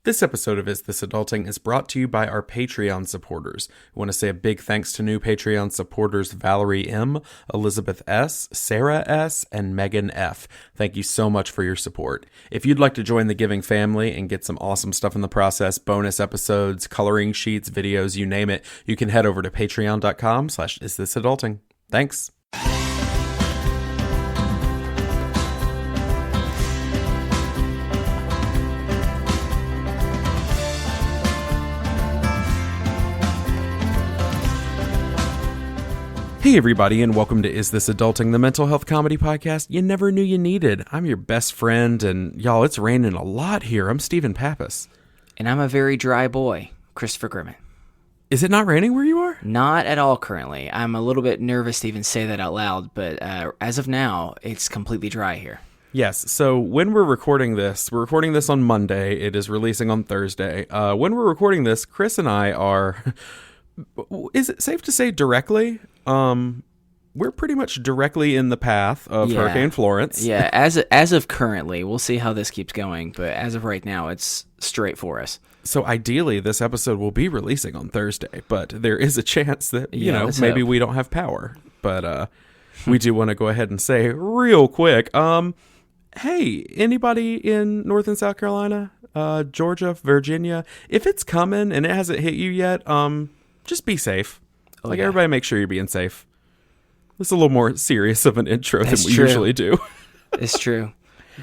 This episode of Is This Adulting is brought to you by our Patreon supporters. I want to say a big thanks to new Patreon supporters Valerie M., Elizabeth S., Sarah S., and Megan F. Thank you so much for your support. If you'd like to join the giving family and get some awesome stuff in the process, bonus episodes, coloring sheets, videos, you name it, you can head over to patreon.com/isthisadulting. Thanks. Hey everybody, and welcome to Is This Adulting, the mental health comedy podcast you never knew you needed. I'm your best friend, and y'all, it's raining a lot here. I'm Stephen Pappas. And I'm a very dry boy, Christopher Grimmett. Is it not raining where you are? Not at all currently. I'm a little bit nervous to even say that out loud, but as of now, it's completely dry here. Yes, so when we're recording this on Monday. It is releasing on Thursday. When we're recording this, Chris and I are... Is it safe to say directly? We're pretty much directly in the path of Hurricane Florence. Yeah, as of currently, we'll see how this keeps going, but as of right now, it's straight for us. So ideally, this episode will be releasing on Thursday, but there is a chance that, maybe we don't have power. But we do want to go ahead and say real quick, hey, anybody in North and South Carolina, Georgia, Virginia, if it's coming and it hasn't hit you yet, just be safe. Everybody make sure you're being safe. This is a little more serious of an intro than we usually do. It's true.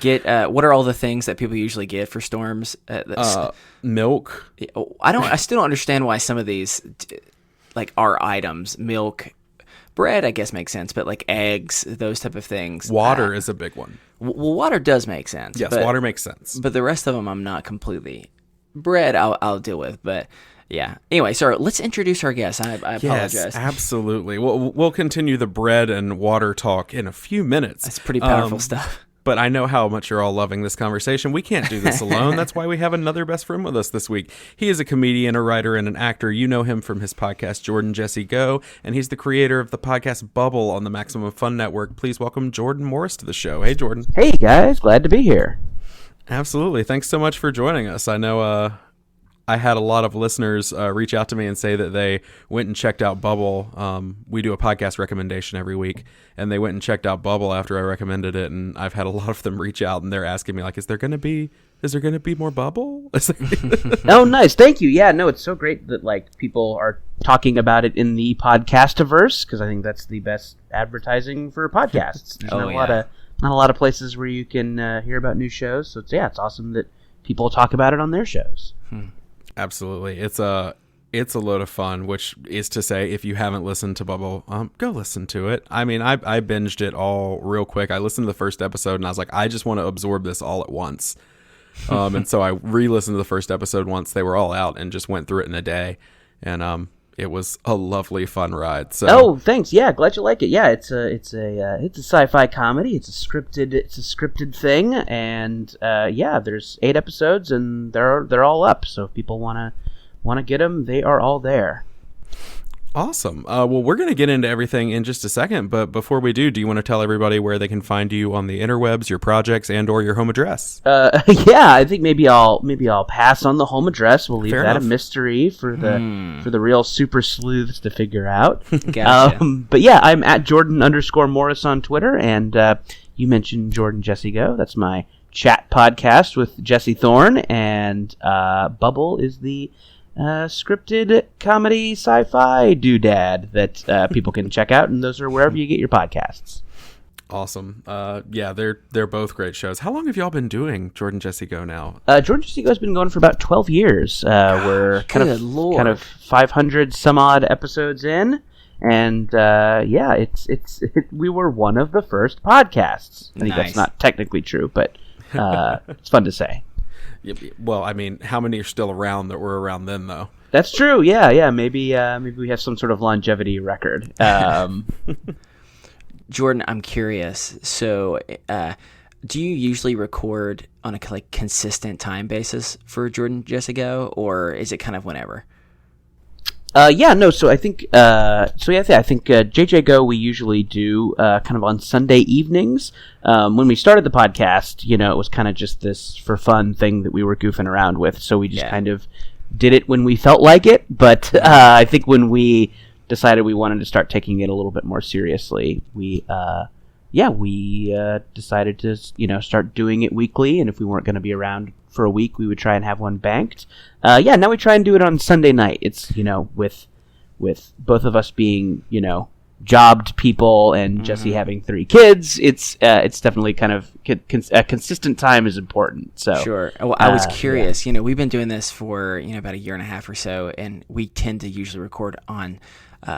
Get what are all the things that people usually get for storms? Milk. I still don't understand why some of these are items. Milk, bread, I guess makes sense, but like eggs, those type of things. Water is a big one. Well, water does make sense. Yes, water makes sense. But the rest of them, I'm not completely. Bread, I'll deal with, but. Yeah. Anyway, sorry, let's introduce our guest. I apologize. Yes, absolutely. We'll continue the bread and water talk in a few minutes. That's pretty powerful stuff. But I know how much you're all loving this conversation. We can't do this alone. That's why we have another best friend with us this week. He is a comedian, a writer, and an actor. You know him from his podcast, Jordan Jesse Go, and he's the creator of the podcast Bubble on the Maximum Fun Network. Please welcome Jordan Morris to the show. Hey, Jordan. Hey, guys. Glad to be here. Absolutely. Thanks so much for joining us. I know... I had a lot of listeners reach out to me and say that they went and checked out Bubble. We do a podcast recommendation every week, and they went and checked out Bubble after I recommended it. And I've had a lot of them reach out, and they're asking me is there going to be more Bubble? Oh, nice. Thank you. Yeah, no, it's so great that people are talking about it in the podcastiverse, because I think that's the best advertising for podcasts. There's not a lot of places where you can hear about new shows. So it's awesome that people talk about it on their shows. Absolutely. It's a load of fun, which is to say, if you haven't listened to Bubble, go listen to it. I mean, I binged it all real quick. I listened to the first episode and I was like, I just want to absorb this all at once. And so I re-listened to the first episode once they were all out and just went through it in a day. And it was a lovely, fun ride. So. Oh, thanks. Yeah, glad you like it. Yeah, it's a sci-fi comedy. It's a scripted thing, and there's 8 episodes, and they're all up. So if people wanna get them, they are all there. Awesome. Well, we're going to get into everything in just a second, but before we do you want to tell everybody where they can find you on the interwebs, your projects, and/or your home address? Yeah, I think maybe I'll pass on the home address. We'll leave that a mystery for the real super sleuths to figure out. Gotcha. But yeah, I'm at Jordan_Morris on Twitter, and you mentioned Jordan Jesse Go. That's my chat podcast with Jesse Thorne, and Bubble is the scripted comedy sci-fi doodad that people can check out, and those are wherever you get your podcasts. Awesome. Yeah, they're both great shows. How long have y'all been doing Jordan Jesse Go now? Jordan Jesse Go has been going for about 12 years. We're kind of 500 some odd episodes in, and we were one of the first podcasts. I think that's not technically true, but it's fun to say. Well, I mean, how many are still around that were around then, though? That's true. Yeah. Maybe we have some sort of longevity record. Jordan, I'm curious. So, do you usually record on a consistent time basis for Jordan Jesse Go, or is it kind of whenever? So I think I think JJ Go we usually do kind of on Sunday evenings. When we started the podcast, it was kind of just this for fun thing that we were goofing around with. So we just kind of did it when we felt like it. But I think when we decided we wanted to start taking it a little bit more seriously, we decided to start doing it weekly. And if we weren't going to be around for a week, we would try and have one banked. Now we try and do it on Sunday night. It's with both of us being jobbed people and Jesse having 3 kids. It's definitely kind of a consistent time is important. So sure. Well, I was curious. We've been doing this for about a year and a half or so, and we tend to usually record on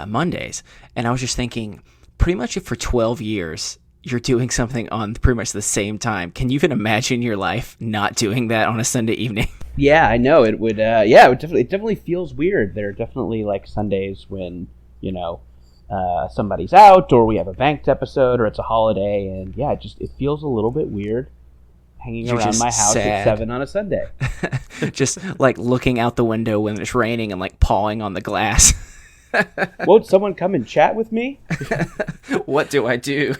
Mondays. And I was just thinking, pretty much if for 12 years you're doing something on pretty much the same time, can you even imagine your life not doing that on a Sunday evening? Yeah, I know it would. It definitely feels weird. There are definitely like Sundays when somebody's out, or we have a banked episode, or it's a holiday, and it feels a little bit weird hanging around my house at 7 on a Sunday. Just like looking out the window when it's raining and like pawing on the glass. Won't someone come and chat with me? What do I do?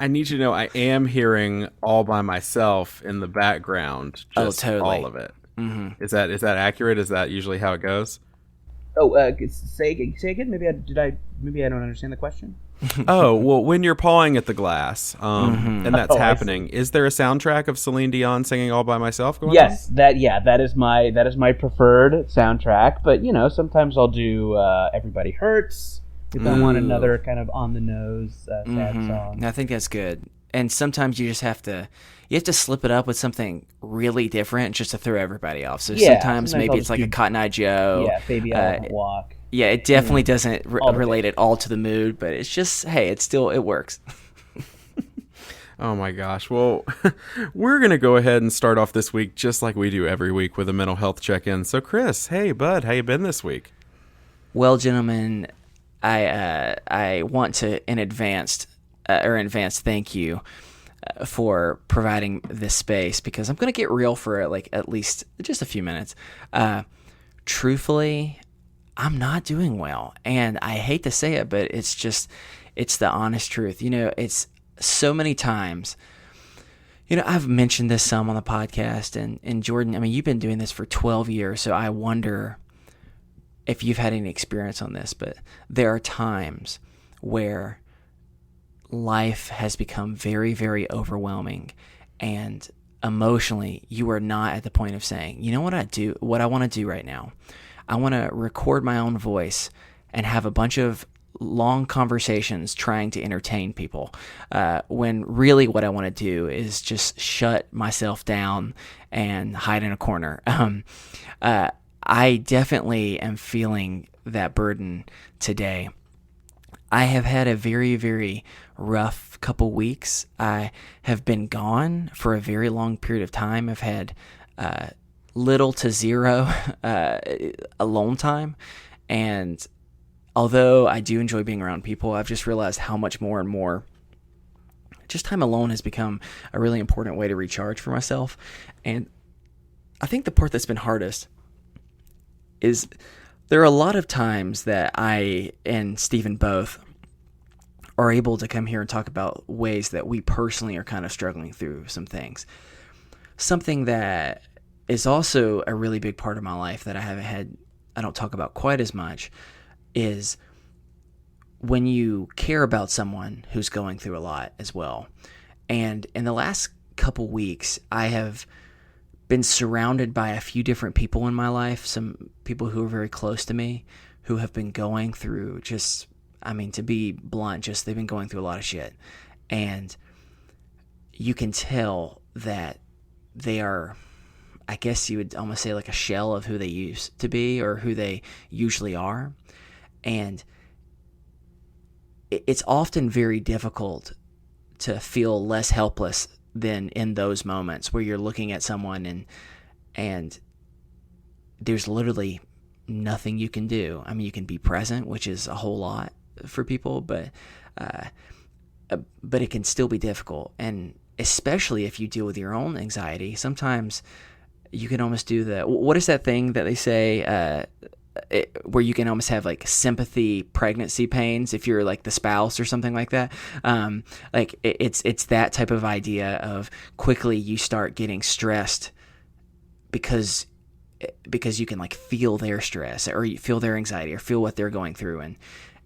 I need you to know I am hearing All by Myself in the background. Just totally. All of it. Mm-hmm. Is that accurate? Is that usually how it goes? Oh, say again. Maybe I don't understand the question. Oh, well, when you're pawing at the glass, and that's happening, is there a soundtrack of Celine Dion singing All by Myself going on? Yes, that is my preferred soundtrack. But sometimes I'll do Everybody Hurts if I want another kind of on the nose sad song. I think that's good. And sometimes you just have to slip it up with something really different just to throw everybody off. So sometimes maybe it's like a Cotton Eye Joe. Yeah, Baby I Won't Walk. Yeah, it definitely doesn't relate at all to the mood, but it's just, hey, it works. Oh my gosh. Well, we're going to go ahead and start off this week just like we do every week with a mental health check-in. So Chris, hey bud, how you been this week? Well, gentlemen, I want to in advance thank you for providing this space, because I'm going to get real for like at least just a few minutes. Truthfully, I'm not doing well, and I hate to say it, but it's the honest truth. It's so many times, I've mentioned this some on the podcast, and Jordan, I mean, you've been doing this for 12 years, so I wonder if you've had any experience on this, but there are times where life has become very, very overwhelming, and emotionally you are not at the point of saying, what I want to do right now, I want to record my own voice and have a bunch of long conversations trying to entertain people, when really what I want to do is just shut myself down and hide in a corner. I definitely am feeling that burden today. I have had a very, very rough couple weeks. I have been gone for a very long period of time. I've had little to zero alone time. And although I do enjoy being around people, I've just realized how much more and more just time alone has become a really important way to recharge for myself. And I think the part that's been hardest is there are a lot of times that I and Stephen both are able to come here and talk about ways that we personally are kind of struggling through some things. Something that is also a really big part of my life that I don't talk about quite as much, is when you care about someone who's going through a lot as well. And in the last couple weeks, I have been surrounded by a few different people in my life, some people who are very close to me, who have been going through to be blunt, they've been going through a lot of shit. And you can tell that they are, I guess you would almost say, like a shell of who they used to be or who they usually are. And it's often very difficult to feel less helpless than in those moments where you're looking at someone and there's literally nothing you can do. I mean, you can be present, which is a whole lot for people, but it can still be difficult. And especially if you deal with your own anxiety, sometimes you can almost do what is that thing that they say, where you can almost have like sympathy pregnancy pains if you're like the spouse or something like that. Like it's that type of idea of quickly you start getting stressed because you can like feel their stress or you feel their anxiety or feel what they're going through.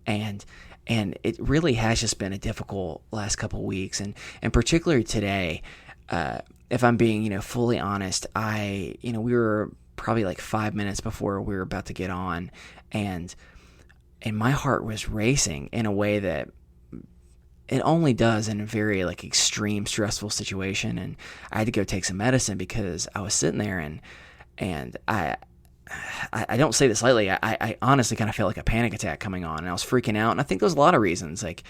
And it really has just been a difficult last couple of weeks. And particularly today, if I'm being, fully honest, we were probably like 5 minutes before we were about to get on, and my heart was racing in a way that it only does in a very like extreme stressful situation. And I had to go take some medicine because I was sitting there and I don't say this lightly. I honestly kind of felt like a panic attack coming on, and I was freaking out. And I think there's a lot of reasons. Like,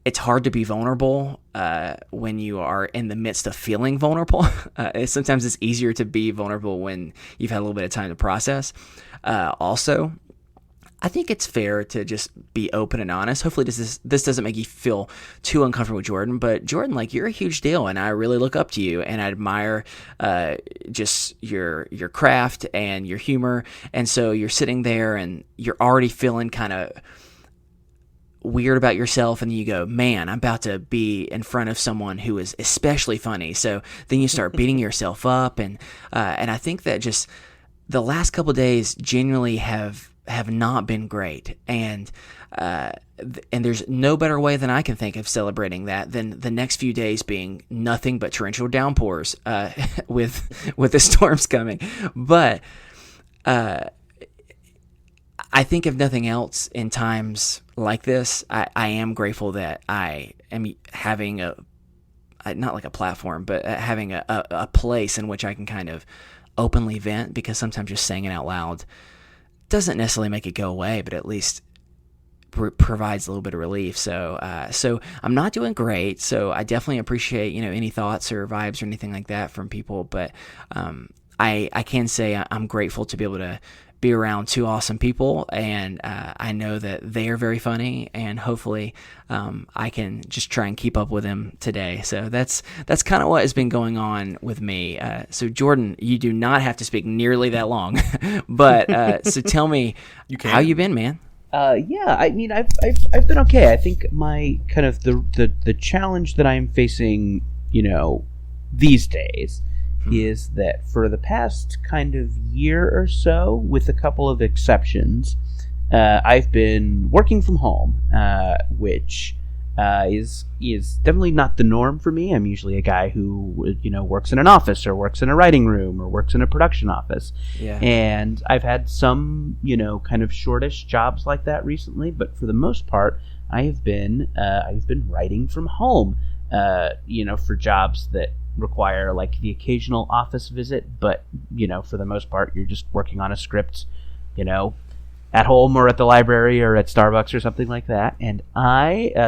it's hard to be vulnerable when you are in the midst of feeling vulnerable. Sometimes it's easier to be vulnerable when you've had a little bit of time to process. Also, I think it's fair to just be open and honest. Hopefully this doesn't make you feel too uncomfortable with Jordan, but Jordan, like, you're a huge deal, and I really look up to you, and I admire just your craft and your humor. And so you're sitting there and you're already feeling kind of weird about yourself, and you go, man, I'm about to be in front of someone who is especially funny. So then you start beating yourself up, and I think that just the last couple of days genuinely have not been great, and there's no better way than I can think of celebrating that than the next few days being nothing but torrential downpours with the storms coming. But I think if nothing else, in times like this, I am grateful that I am having not like a platform, but having a place in which I can kind of openly vent, because sometimes just saying it out loud doesn't necessarily make it go away, but at least provides a little bit of relief. So I'm not doing great. So I definitely appreciate, any thoughts or vibes or anything like that from people. But I can say I'm grateful to be able to be around two awesome people, and I know that they are very funny, and hopefully I can just try and keep up with them today. So that's kind of what has been going on with me. So Jordan, you do not have to speak nearly that long, but so tell me how you been, man. Yeah, I mean, I've been okay. I think my kind of the challenge that I'm facing, these days, is that for the past kind of year or so, with a couple of exceptions, I've been working from home, which is definitely not the norm for me. I'm usually a guy who works in an office or works in a writing room or works in a production office. Yeah. And I've had some kind of shortish jobs like that recently, but for the most part, I've been writing from home. For jobs that require like the occasional office visit, but for the most part you're just working on a script at home or at the library or at Starbucks or something like that. And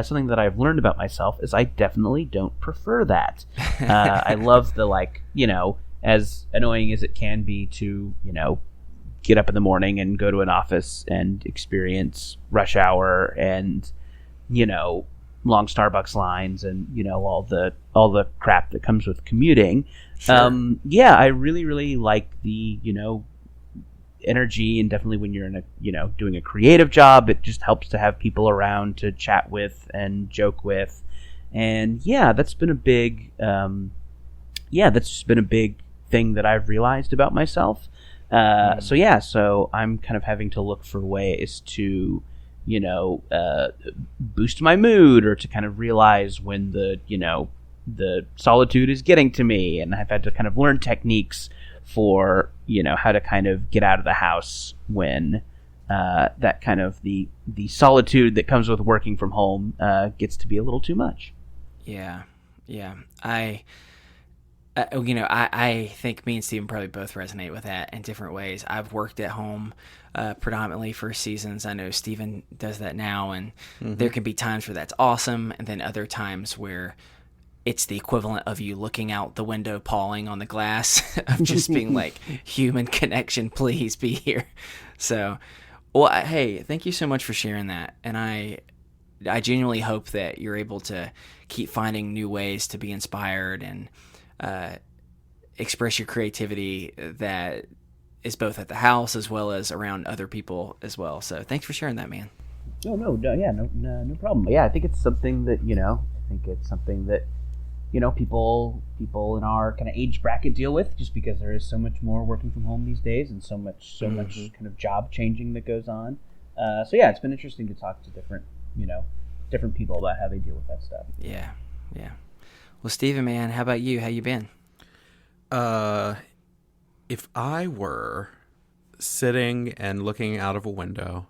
something that I've learned about myself is I definitely don't prefer that. I love the as annoying as it can be to get up in the morning and go to an office and experience rush hour and long Starbucks lines and all the crap that comes with commuting. Sure. I really, really like the energy, and definitely when you're in a doing a creative job, it just helps to have people around to chat with and joke with. And that's been a big that's just been a big thing that I've realized about myself. So I'm kind of having to look for ways to boost my mood, or to kind of realize when the solitude is getting to me. And I've had to kind of learn techniques for, how to kind of get out of the house when that kind of the solitude that comes with working from home gets to be a little too much. Yeah. I think me and Steven probably both resonate with that in different ways. I've worked at home predominantly for seasons. I know Steven does that now, and there can be times where that's awesome, and then other times where it's the equivalent of you looking out the window, pawing on the glass, of just being like, human connection, please be here. So, hey, thank you so much for sharing that. And I genuinely hope that you're able to keep finding new ways to be inspired and express your creativity that is both at the house as well as around other people as well. So thanks for sharing that, man. No problem. Yeah, I think it's something that people in our kind of age bracket deal with, just because there is so much more working from home these days, and so much kind of job changing that goes on. So yeah, it's been interesting to talk to different people about how they deal with that stuff. Yeah. Well, Steven, man, how about you? How you been? If I were sitting and looking out of a window,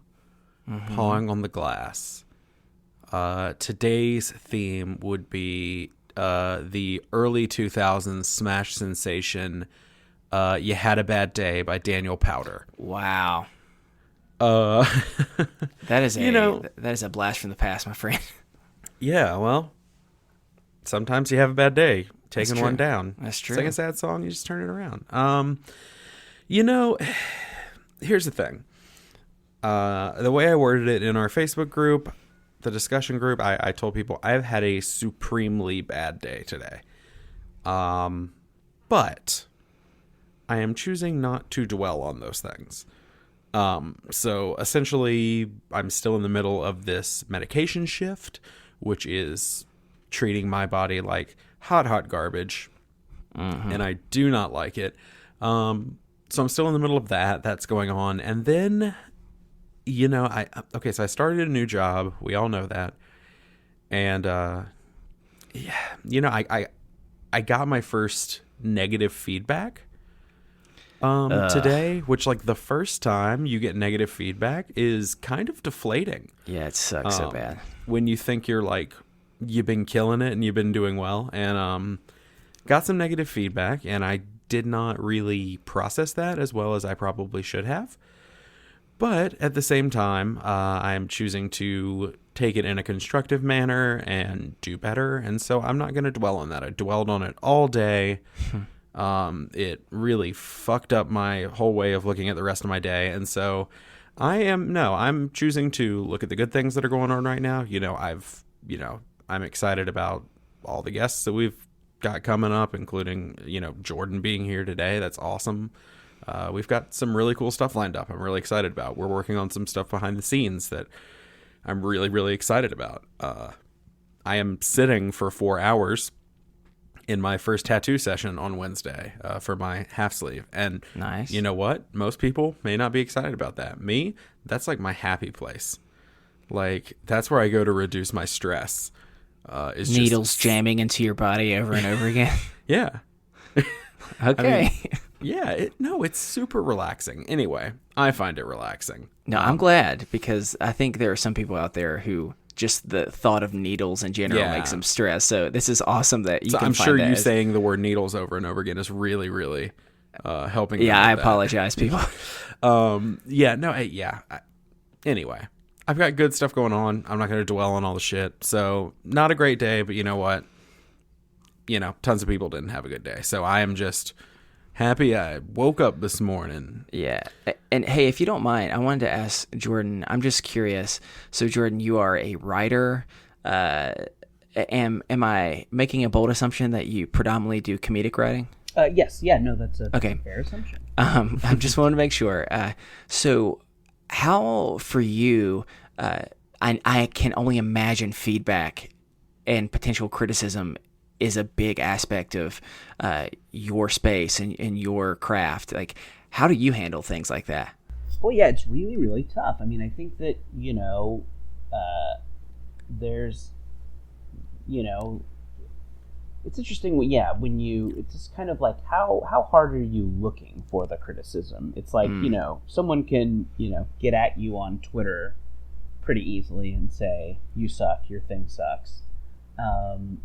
pawing on the glass, today's theme would be the early 2000s smash sensation, You Had a Bad Day by Daniel Powder. Wow. That is a blast from the past, my friend. Yeah, well, sometimes you have a bad day. Taking one down. That's true. Sing a sad song, you just turn it around. Here's the thing. The way I worded it in our Facebook group, the discussion group, I told people I've had a supremely bad day today. But I am choosing not to dwell on those things. So essentially, I'm still in the middle of this medication shift, which is treating my body like hot garbage. And I do not like it. So I'm still in the middle of that. That's going on. And then, so I started a new job. We all know that. And, I got my first negative feedback today, which, like, the first time you get negative feedback is kind of deflating. Yeah, it sucks so bad. When you think you've been killing it and you've been doing well, and got some negative feedback, and I did not really process that as well as I probably should have. But at the same time, I am choosing to take it in a constructive manner and do better, and so I'm not going to dwell on that. I dwelled on it all day. It really fucked up my whole way of looking at the rest of my day, and so I'm choosing to look at the good things that are going on right now. I'm excited about all the guests that we've got coming up, including, Jordan being here today. That's awesome. We've got some really cool stuff lined up I'm really excited about. We're working on some stuff behind the scenes that I'm really, really excited about. I am sitting for 4 hours in my first tattoo session on Wednesday for my half sleeve. And nice. You know what? Most people may not be excited about that. Me, that's like my happy place. Like, that's where I go to reduce my stress. Needles jamming into your body over and over again. Yeah. Okay. It's super relaxing. Anyway, I find it relaxing. No, I'm glad, because I think there are some people out there who just the thought of needles in general makes them stress. So this is awesome that you can I'm find sure that you saying the word needles over and over again is really, really helping. Yeah, I apologize, people. Anyway, I've got good stuff going on. I'm not going to dwell on all the shit. So not a great day, but you know what? Tons of people didn't have a good day. So I am just happy I woke up this morning. Yeah. And hey, if you don't mind, I wanted to ask Jordan, I'm just curious. So Jordan, you are a writer. Am I making a bold assumption that you predominantly do comedic writing? Yes. Yeah, no, that's a fair assumption. I just wanted to make sure. So how, for you, I can only imagine feedback and potential criticism is a big aspect of your space and your craft. Like, how do you handle things like that? Well, yeah, it's really, really tough. I mean, I think that, there's, it's interesting. It's just kind of like, how hard are you looking for the criticism? It's like, someone can, get at you on Twitter pretty easily and say, you suck, your thing sucks. And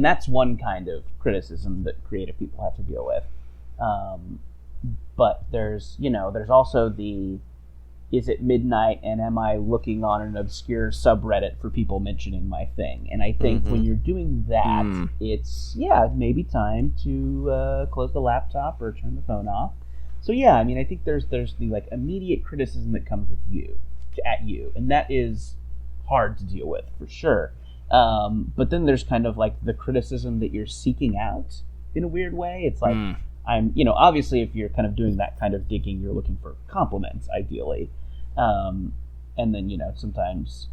that's one kind of criticism that creative people have to deal with. But there's also the, is it midnight and am I looking on an obscure subreddit for people mentioning my thing? And I think when you're doing that, it's, maybe time to close the laptop or turn the phone off. So I mean, I think there's the like immediate criticism that comes at you, and that is hard to deal with for sure. But then there's kind of like the criticism that you're seeking out in a weird way. It's like, obviously if you're kind of doing that kind of digging, you're looking for compliments, ideally. And then, sometimes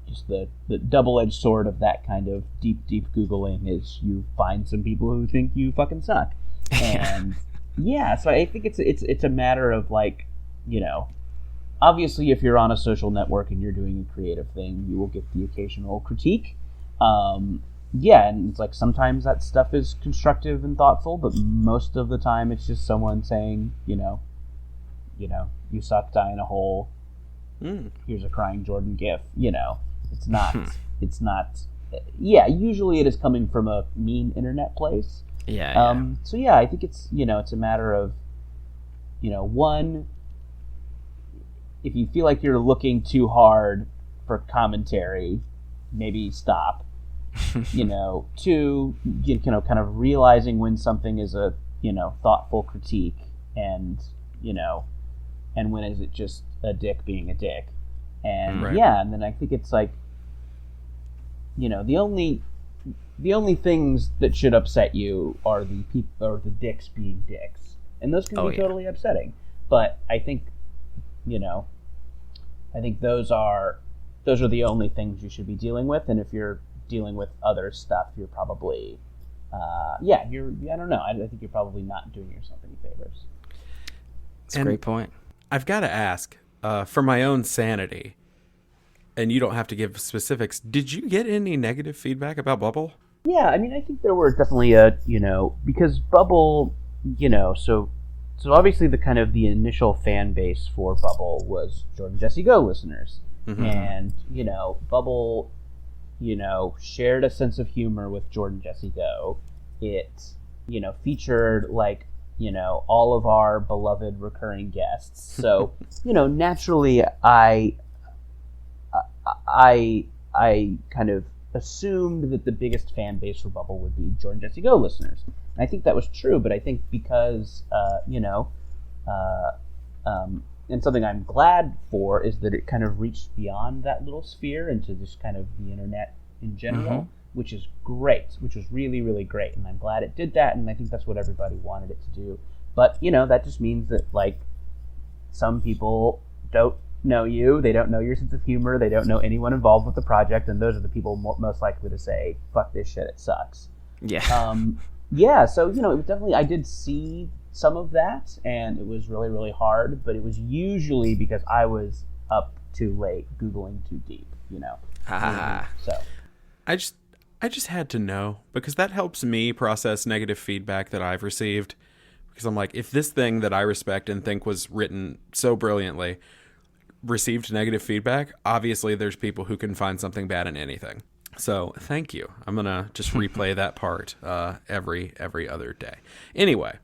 just the double-edged sword of that kind of deep Googling is you find some people who think you fucking suck. And yeah, so I think it's a matter of like, obviously if you're on a social network and you're doing a creative thing, you will get the occasional critique. Yeah, and it's like sometimes that stuff is constructive and thoughtful, but most of the time it's just someone saying, you suck, die in a hole. Here's a crying Jordan gif. It's not. Yeah, usually it is coming from a mean internet place. Yeah. So yeah, I think it's it's a matter of, one, if you feel like you're looking too hard for commentary, maybe stop. Two, kind of realizing when something is a thoughtful critique, and and when is it just a dick being a dick. And right. Yeah, and then I think it's like, the only things that should upset you are the dicks being dicks, and those can be totally upsetting. But I think, those are the only things you should be dealing with. And if you're dealing with other stuff, you're probably, I don't know. I think you're probably not doing yourself any favors. That's a great point. I've got to ask, for my own sanity, and you don't have to give specifics, did you get any negative feedback about Bubble? Yeah, I mean, I think there were definitely because Bubble, so obviously the kind of the initial fan base for Bubble was Jordan Jesse Go listeners. Mm-hmm. And, Bubble, shared a sense of humor with Jordan Jesse Go. It, featured like, all of our beloved recurring guests. So, naturally I kind of assumed that the biggest fan base for Bubble would be Jordan Jesse Go listeners. And I think that was true, but I think because, and something I'm glad for is that it kind of reached beyond that little sphere into just kind of the internet in general, which is great, which was really, really great. And I'm glad it did that, and I think that's what everybody wanted it to do. But, that just means that, like, some people don't know you, they don't know your sense of humor, they don't know anyone involved with the project, and those are the people most likely to say, fuck this shit, it sucks. Yeah. Yeah, so, it was definitely, I did see some of that, and it was really, really hard, but it was usually because I was up too late, Googling too deep, So I just had to know, because that helps me process negative feedback that I've received, because I'm like, if this thing that I respect and think was written so brilliantly received negative feedback, obviously there's people who can find something bad in anything. So thank you. I'm going to just replay that part every other day. Anyway,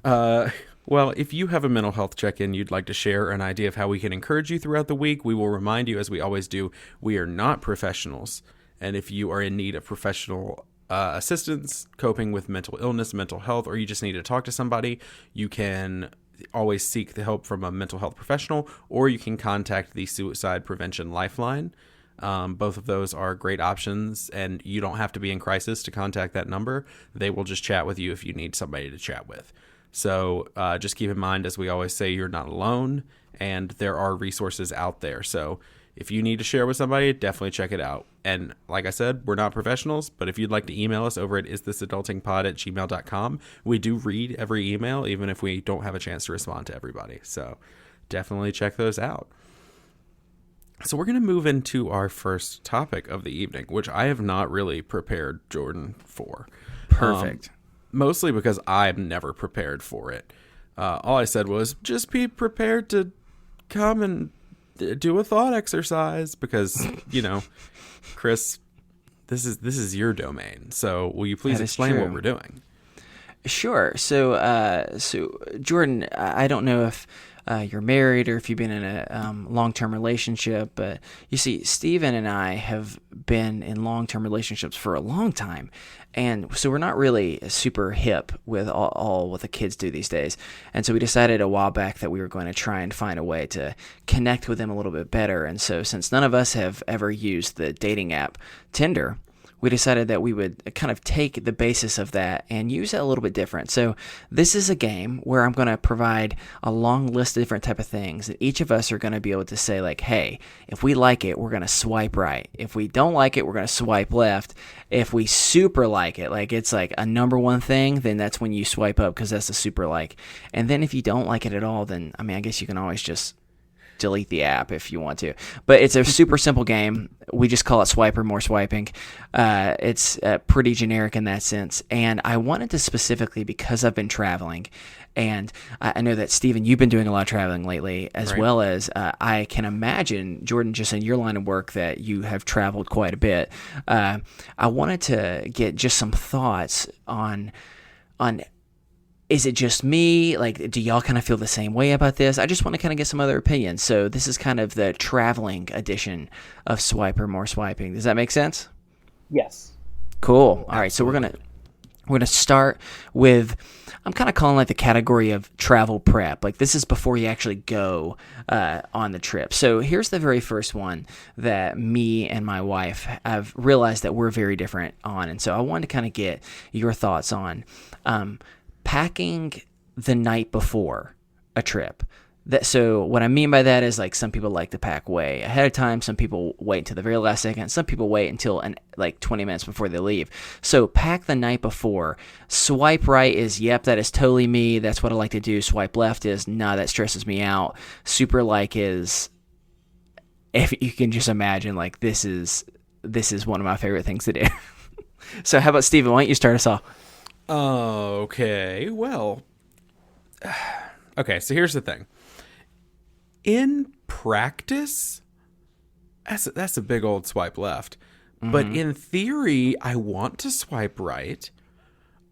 well, if you have a mental health check-in you'd like to share, an idea of how we can encourage you throughout the week, we will remind you, as we always do, we are not professionals. And if you are in need of professional assistance, coping with mental illness, mental health, or you just need to talk to somebody, you can always seek the help from a mental health professional, or you can contact the Suicide Prevention Lifeline. Both of those are great options, and you don't have to be in crisis to contact that number. They will just chat with you if you need somebody to chat with. So just keep in mind, as we always say, you're not alone, and there are resources out there. So if you need to share with somebody, definitely check it out. And like I said, we're not professionals, but if you'd like to email us over at isthisadultingpod@gmail.com, we do read every email, even if we don't have a chance to respond to everybody. So definitely check those out. So we're going to move into our first topic of the evening, which I have not really prepared Jordan for. Perfect. Mostly because I'm never prepared for it. All I said was, just be prepared to come and do a thought exercise, because, Chris, this is your domain. So will you please explain what we're doing? Sure. So Jordan, I don't know if you're married or if you've been in a long-term relationship, but you see, Steven and I have been in long-term relationships for a long time, and so we're not really super hip with all what the kids do these days. And so we decided a while back that we were going to try and find a way to connect with them a little bit better. And so since none of us have ever used the dating app Tinder, we decided that we would kind of take the basis of that and use it a little bit different. So this is a game where I'm going to provide a long list of different type of things, and each of us are going to be able to say like, hey, if we like it, we're going to swipe right. If we don't like it, we're going to swipe left. If we super like it, like it's like a number one thing, then that's when you swipe up because that's a super like. And then if you don't like it at all, then I mean, I guess you can always just delete the app if you want to. But it's a super simple game. We just call it Swipe or More Swiping. It's pretty generic in that sense. And I wanted to specifically, because I've been traveling, and I know that, Steven, you've been doing a lot of traveling lately, as right. well as I can imagine, Jordan, just in your line of work, that you have traveled quite a bit. I wanted to get just some thoughts on is it just me? Like, do y'all kind of feel the same way about this? I just want to kind of get some other opinions. So this is kind of the traveling edition of Swipe or More Swiping. Does that make sense? Yes. Cool. All right. So we're gonna start with, I'm kind of calling like the category of travel prep. Like, this is before you actually go on the trip. So here's the very first one that me and my wife have realized that we're very different on. And so I wanted to kind of get your thoughts on packing the night before a trip. So what I mean by that is, like, some people like to pack way ahead of time. Some people wait until the very last second. Some people wait until like 20 minutes before they leave. So pack the night before. Swipe right is, yep, that is totally me. That's what I like to do. Swipe left is, nah, that stresses me out. Super like is, if you can just imagine, like, this is one of my favorite things to do. So how about Steven? Why don't you start us off? Okay, well, okay, so here's the thing. In practice, that's a big old swipe left. Mm-hmm. But in theory, I want to swipe right.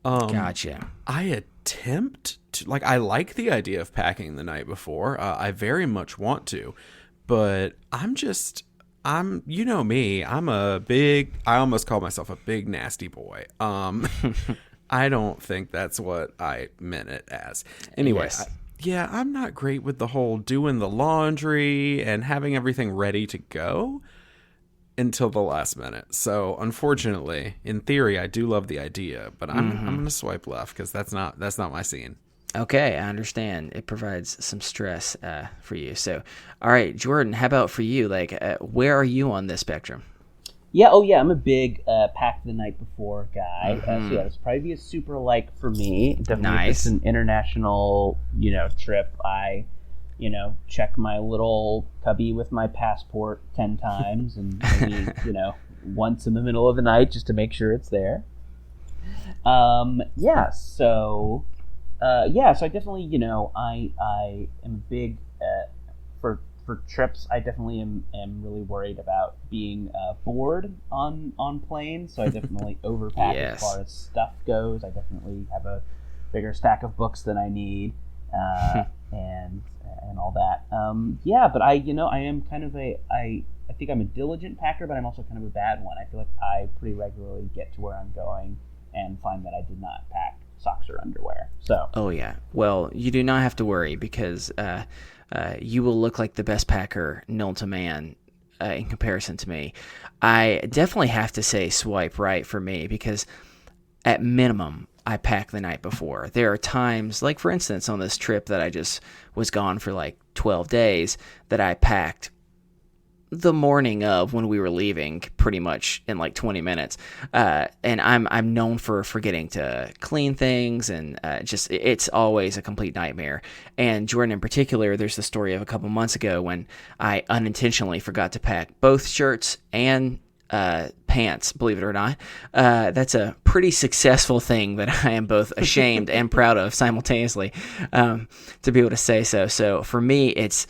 Gotcha. I attempt to, like, I like the idea of packing the night before. I very much want to. But you know me, I almost call myself a big nasty boy. I don't think that's what I meant it as. Anyway, yes. I'm not great with the whole doing the laundry and having everything ready to go until the last minute. So, unfortunately, in theory, I do love the idea, but I'm going to swipe left because that's not my scene. Okay, I understand. It provides some stress for you. So, all right, Jordan, how about for you? Like, where are you on this spectrum? Yeah, I'm a big pack the night before guy. So yeah, it's probably a super like for me. Definitely, nice. If it's an international, trip, I, check my little cubby with my passport 10 times, and maybe, once in the middle of the night just to make sure it's there. So I definitely, I am a big for trips. I definitely am really worried about being bored on planes, so I definitely overpack as far as stuff goes. I definitely have a bigger stack of books than I need, and all that. But I am kind of I think I'm a diligent packer, but I'm also kind of a bad one. I feel like I pretty regularly get to where I'm going and find that I did not pack socks or underwear. So. Oh yeah. Well, you do not have to worry because you will look like the best packer known to man in comparison to me. I definitely have to say swipe right for me because at minimum I pack the night before. There are times, like for instance on this trip that I just was gone for like 12 days, that I packed the morning of when we were leaving, pretty much in like 20 minutes. And I'm known for forgetting to clean things, and it's always a complete nightmare. And Jordan in particular, there's the story of a couple months ago when I unintentionally forgot to pack both shirts and pants, believe it or not. That's a pretty successful thing that I am both ashamed and proud of simultaneously, to be able to say so. So for me, it's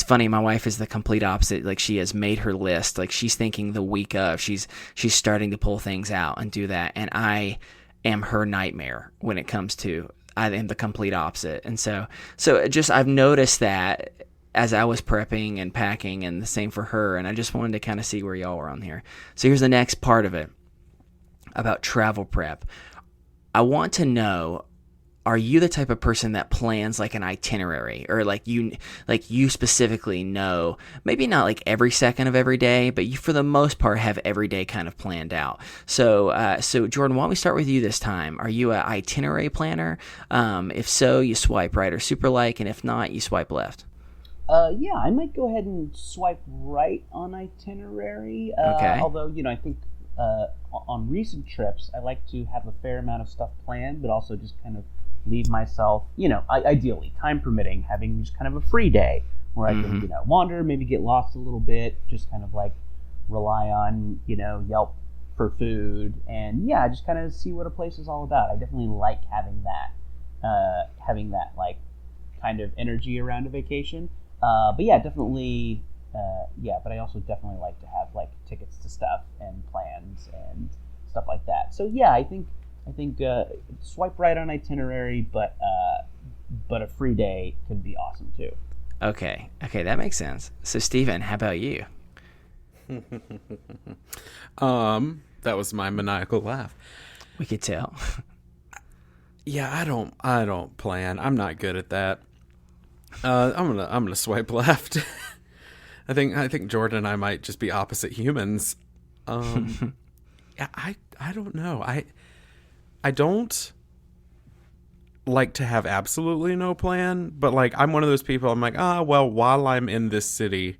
funny. My wife is the complete opposite. Like, she has made her list. Like, she's thinking the week of. She's starting to pull things out and do that. And I am her nightmare when it comes to. I am the complete opposite. And so I've noticed that as I was prepping and packing, and the same for her, and I just wanted to kind of see where y'all were on here. So here's the next part of it about travel prep. I want to know, are you the type of person that plans like an itinerary, or like you specifically know, maybe not like every second of every day, but you for the most part have every day kind of planned out? So Jordan, why don't we start with you this time? Are you an itinerary planner? If so, you swipe right or super like, and if not, you swipe left. Yeah, I might go ahead and swipe right on itinerary. Okay. Although, I think on recent trips, I like to have a fair amount of stuff planned, but also just kind of leave myself, ideally, time permitting, having just kind of a free day where I can, wander, maybe get lost a little bit, just kind of like rely on, Yelp for food, and just kind of see what a place is all about. I definitely like having that like kind of energy around a vacation. But yeah, definitely. But I also definitely like to have like tickets to stuff and plans and stuff like that. So yeah, I think swipe right on itinerary, but a free day could be awesome too. Okay, that makes sense. So Steven, how about you? That was my maniacal laugh. We could tell. Yeah, I don't plan. I'm not good at that. I'm gonna swipe left. I think Jordan and I might just be opposite humans. Yeah, I don't know. I don't like to have absolutely no plan, but like I'm one of those people. I'm like, well, while I'm in this city,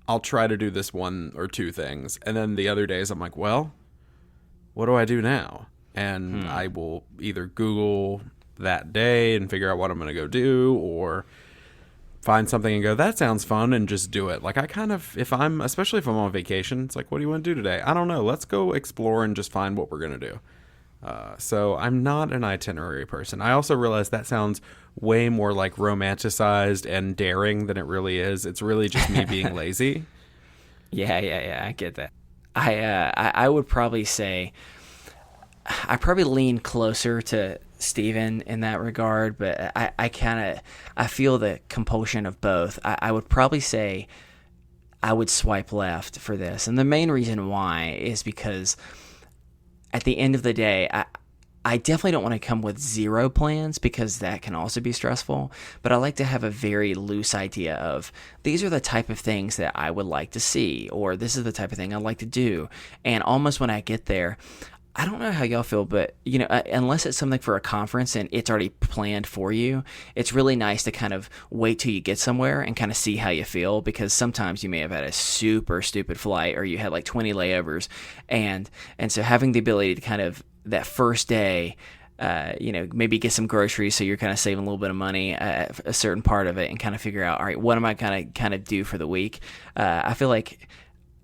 I'll try to do this one or two things, and then the other days I'm like, well, what do I do now? And I will either Google that day and figure out what I'm going to go do, or find something and go, that sounds fun, and just do it. Like I kind of, especially if I'm on vacation, it's like, what do you want to do today? I don't know. Let's go explore and just find what we're going to do. So I'm not an itinerary person. I also realize that sounds way more like romanticized and daring than it really is. It's really just me being lazy. Yeah. I get that. I would probably say I probably lean closer to Steven in that regard, but I feel the compulsion of both. I would probably say I would swipe left for this. And the main reason why is because at the end of the day, I definitely don't want to come with zero plans, because that can also be stressful, but I like to have a very loose idea of these are the type of things that I would like to see, or this is the type of thing I'd like to do. And almost when I get there, I don't know how y'all feel, but unless it's something for a conference and it's already planned for you, it's really nice to kind of wait till you get somewhere and kind of see how you feel, because sometimes you may have had a super stupid flight, or you had like 20 layovers, and so having the ability to kind of that first day, maybe get some groceries, so you're kind of saving a little bit of money at a certain part of it, and kind of figure out, all right, what am I going to kind of do for the week? I feel like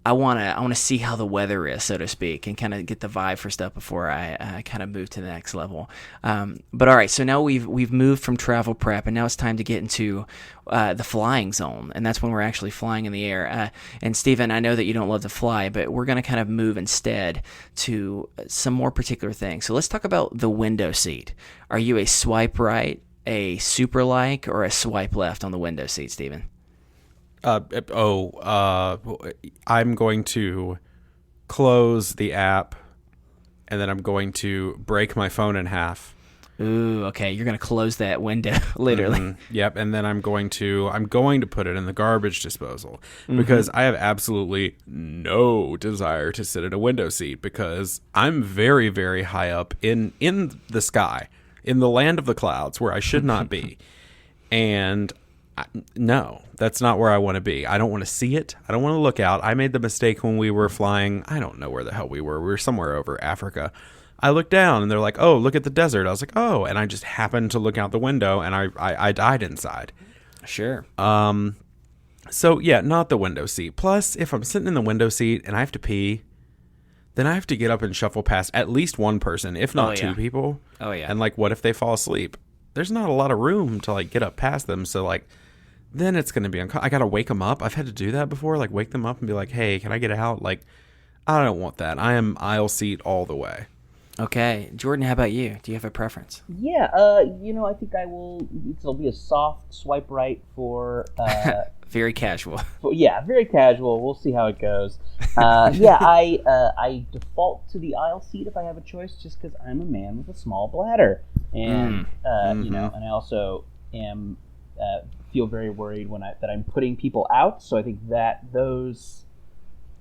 I want to see how the weather is, so to speak, and kind of get the vibe for stuff before I kind of move to the next level. But all right, so now we've moved from travel prep, and now it's time to get into the flying zone, and that's when we're actually flying in the air. And Steven, I know that you don't love to fly, but we're going to kind of move instead to some more particular things. So let's talk about the window seat. Are you a swipe right, a super like, or a swipe left on the window seat, Steven? I'm going to close the app, and then I'm going to break my phone in half. Ooh, okay. You're going to close that window, literally. Mm-hmm. Yep. And then I'm going to put it in the garbage disposal, because I have absolutely no desire to sit at a window seat, because I'm very, very high up in the sky, in the land of the clouds, where I should not be. And no, that's not where I want to be. I don't want to see it. I don't want to look out. I made the mistake when we were flying. I don't know where the hell we were. We were somewhere over Africa. I looked down and they're like, oh, look at the desert. I was like, oh, and I just happened to look out the window, and I died inside. Sure. So yeah, not the window seat. Plus, if I'm sitting in the window seat and I have to pee, then I have to get up and shuffle past at least one person, if not two people. Oh yeah. And like, what if they fall asleep? There's not a lot of room to like get up past them. So like, then it's going to be I got to wake them up. I've had to do that before, like wake them up and be like, hey, can I get out? Like, I don't want that. I am aisle seat all the way. Okay. Jordan, how about you? Do you have a preference? Yeah, I think it'll be a soft swipe right for... very casual. Very casual. We'll see how it goes. I default to the aisle seat if I have a choice, just because I'm a man with a small bladder. and and I also am feel very worried that I'm putting people out. So I think that those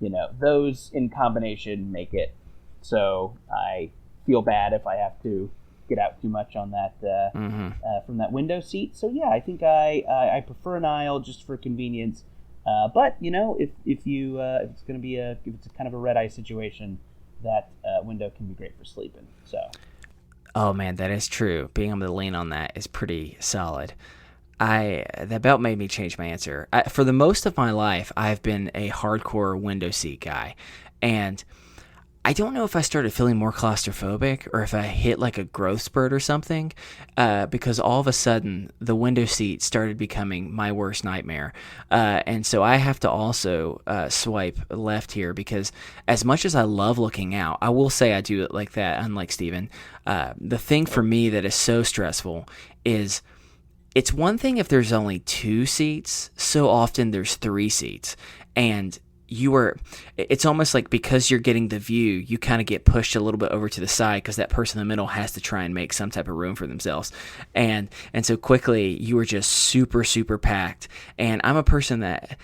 in combination make it so I feel bad if I have to get out too much on that from that window seat. So yeah, I think I prefer an aisle just for convenience. But if it's a kind of a red eye situation, that window can be great for sleeping. So. Oh man, that is true. Being able to lean on that is pretty solid. That belt made me change my answer. For the most of my life, I've been a hardcore window seat guy, and I don't know if I started feeling more claustrophobic or if I hit like a growth spurt or something, because all of a sudden the window seat started becoming my worst nightmare. And so I have to also swipe left here, because as much as I love looking out, I will say I do it like that, unlike Steven. The thing for me that is so stressful is, it's one thing if there's only 2 seats, so often there's 3 seats, and it's almost like because you're getting the view, you kind of get pushed a little bit over to the side because that person in the middle has to try and make some type of room for themselves. And so quickly you are just super, super packed. And I'm a person that,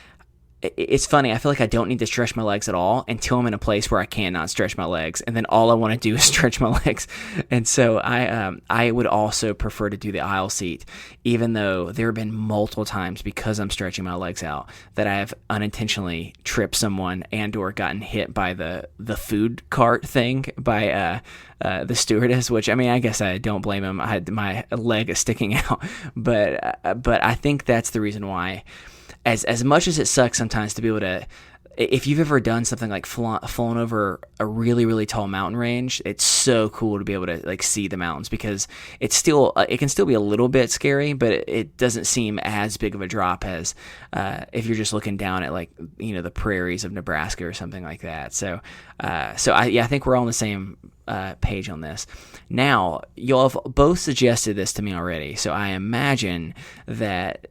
it's funny, I feel like I don't need to stretch my legs at all until I'm in a place where I cannot stretch my legs, and then all I want to do is stretch my legs. And so I would also prefer to do the aisle seat, even though there have been multiple times, because I'm stretching my legs out, that I have unintentionally tripped someone and or gotten hit by the food cart thing by the stewardess, which, I mean, I guess I don't blame him. My leg is sticking out, but I think that's the reason why. As much as it sucks sometimes to be able to, if you've ever done something like flown over a really, really tall mountain range, it's so cool to be able to like see the mountains, because it can still be a little bit scary, but it doesn't seem as big of a drop as if you're just looking down at like, the prairies of Nebraska or something like that. So I think we're all on the same page on this. Now, y'all have both suggested this to me already, so I imagine that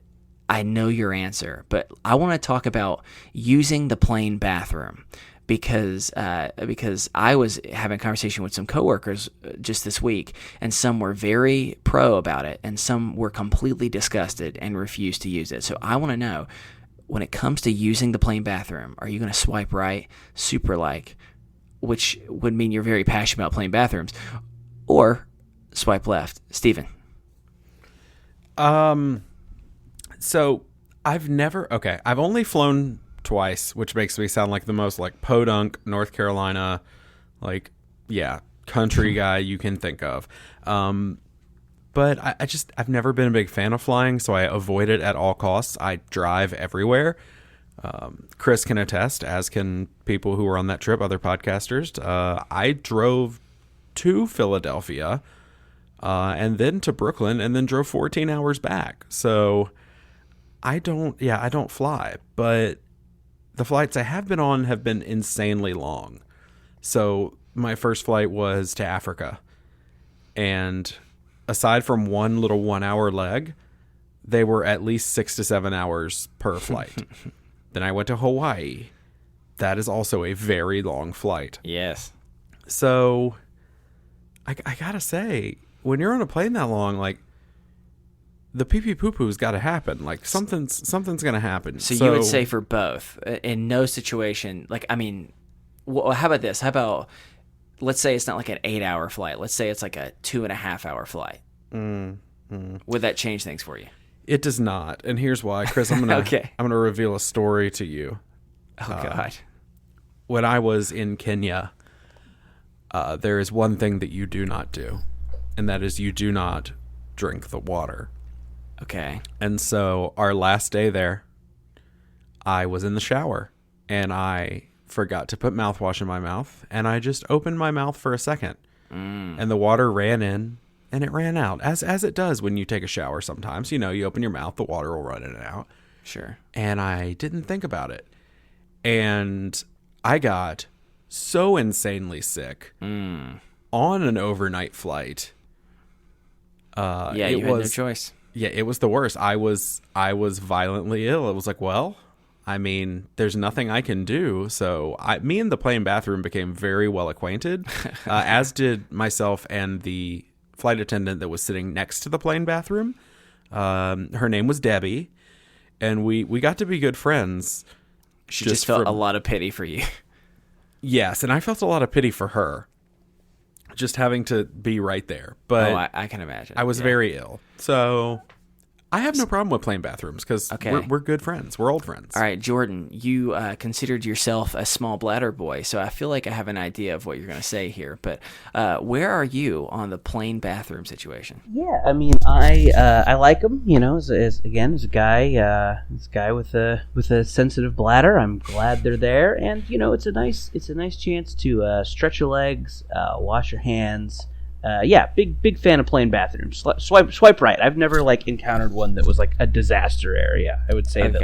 I know your answer, but I want to talk about using the plane bathroom, because I was having a conversation with some coworkers just this week, and some were very pro about it, and some were completely disgusted and refused to use it. So I want to know, when it comes to using the plane bathroom, are you going to swipe right, super like, which would mean you're very passionate about plane bathrooms, or swipe left? Steven. So I've only flown twice, which makes me sound like the most like podunk North Carolina, like, yeah, country guy you can think of. But I've never been a big fan of flying, so I avoid it at all costs. I drive everywhere. Chris can attest, as can people who were on that trip, other podcasters. I drove to Philadelphia, and then to Brooklyn, and then drove 14 hours back. So I don't fly, but the flights I have been on have been insanely long. So my first flight was to Africa, and aside from one little 1 hour leg, they were at least 6 to 7 hours per flight. Then I went to Hawaii. That is also a very long flight. Yes. So I gotta say, when you're on a plane that long, like, the pee-pee poo-poo's got to happen. Like, something's going to happen. So you would say for both, in no situation, like, I mean, well, how about this? How about, let's say it's not like an 8-hour flight. Let's say it's like a 2.5-hour flight. Would that change things for you? It does not. And here's why. Chris, I'm going to I'm gonna reveal a story to you. Oh, God. When I was in Kenya, there is one thing that you do not do, and that is you do not drink the water. Okay. And so our last day there, I was in the shower, and I forgot to put mouthwash in my mouth, and I just opened my mouth for a second, and the water ran in and it ran out, as it does when you take a shower sometimes. You open your mouth, the water will run in and out. Sure. And I didn't think about it, and I got so insanely sick on an overnight flight. You had no choice. Yeah, it was the worst. I was violently ill. It was like, well, I mean, there's nothing I can do. So me and the plane bathroom became very well acquainted, as did myself and the flight attendant that was sitting next to the plane bathroom. Her name was Debbie, and we got to be good friends. She just felt a lot of pity for you. Yes, and I felt a lot of pity for her, just having to be right there. But I can imagine. I was very ill, so I have no problem with plane bathrooms because we're good friends. We're old friends. All right, Jordan, you considered yourself a small bladder boy, so I feel like I have an idea of what you're going to say here. But where are you on the plane bathroom situation? Yeah, I mean, I like them. You know, as a guy with a sensitive bladder. I'm glad they're there, and you know, it's a nice chance to stretch your legs, wash your hands. Big fan of plane bathrooms. Swipe right. I've never encountered one that was a disaster area. I would say that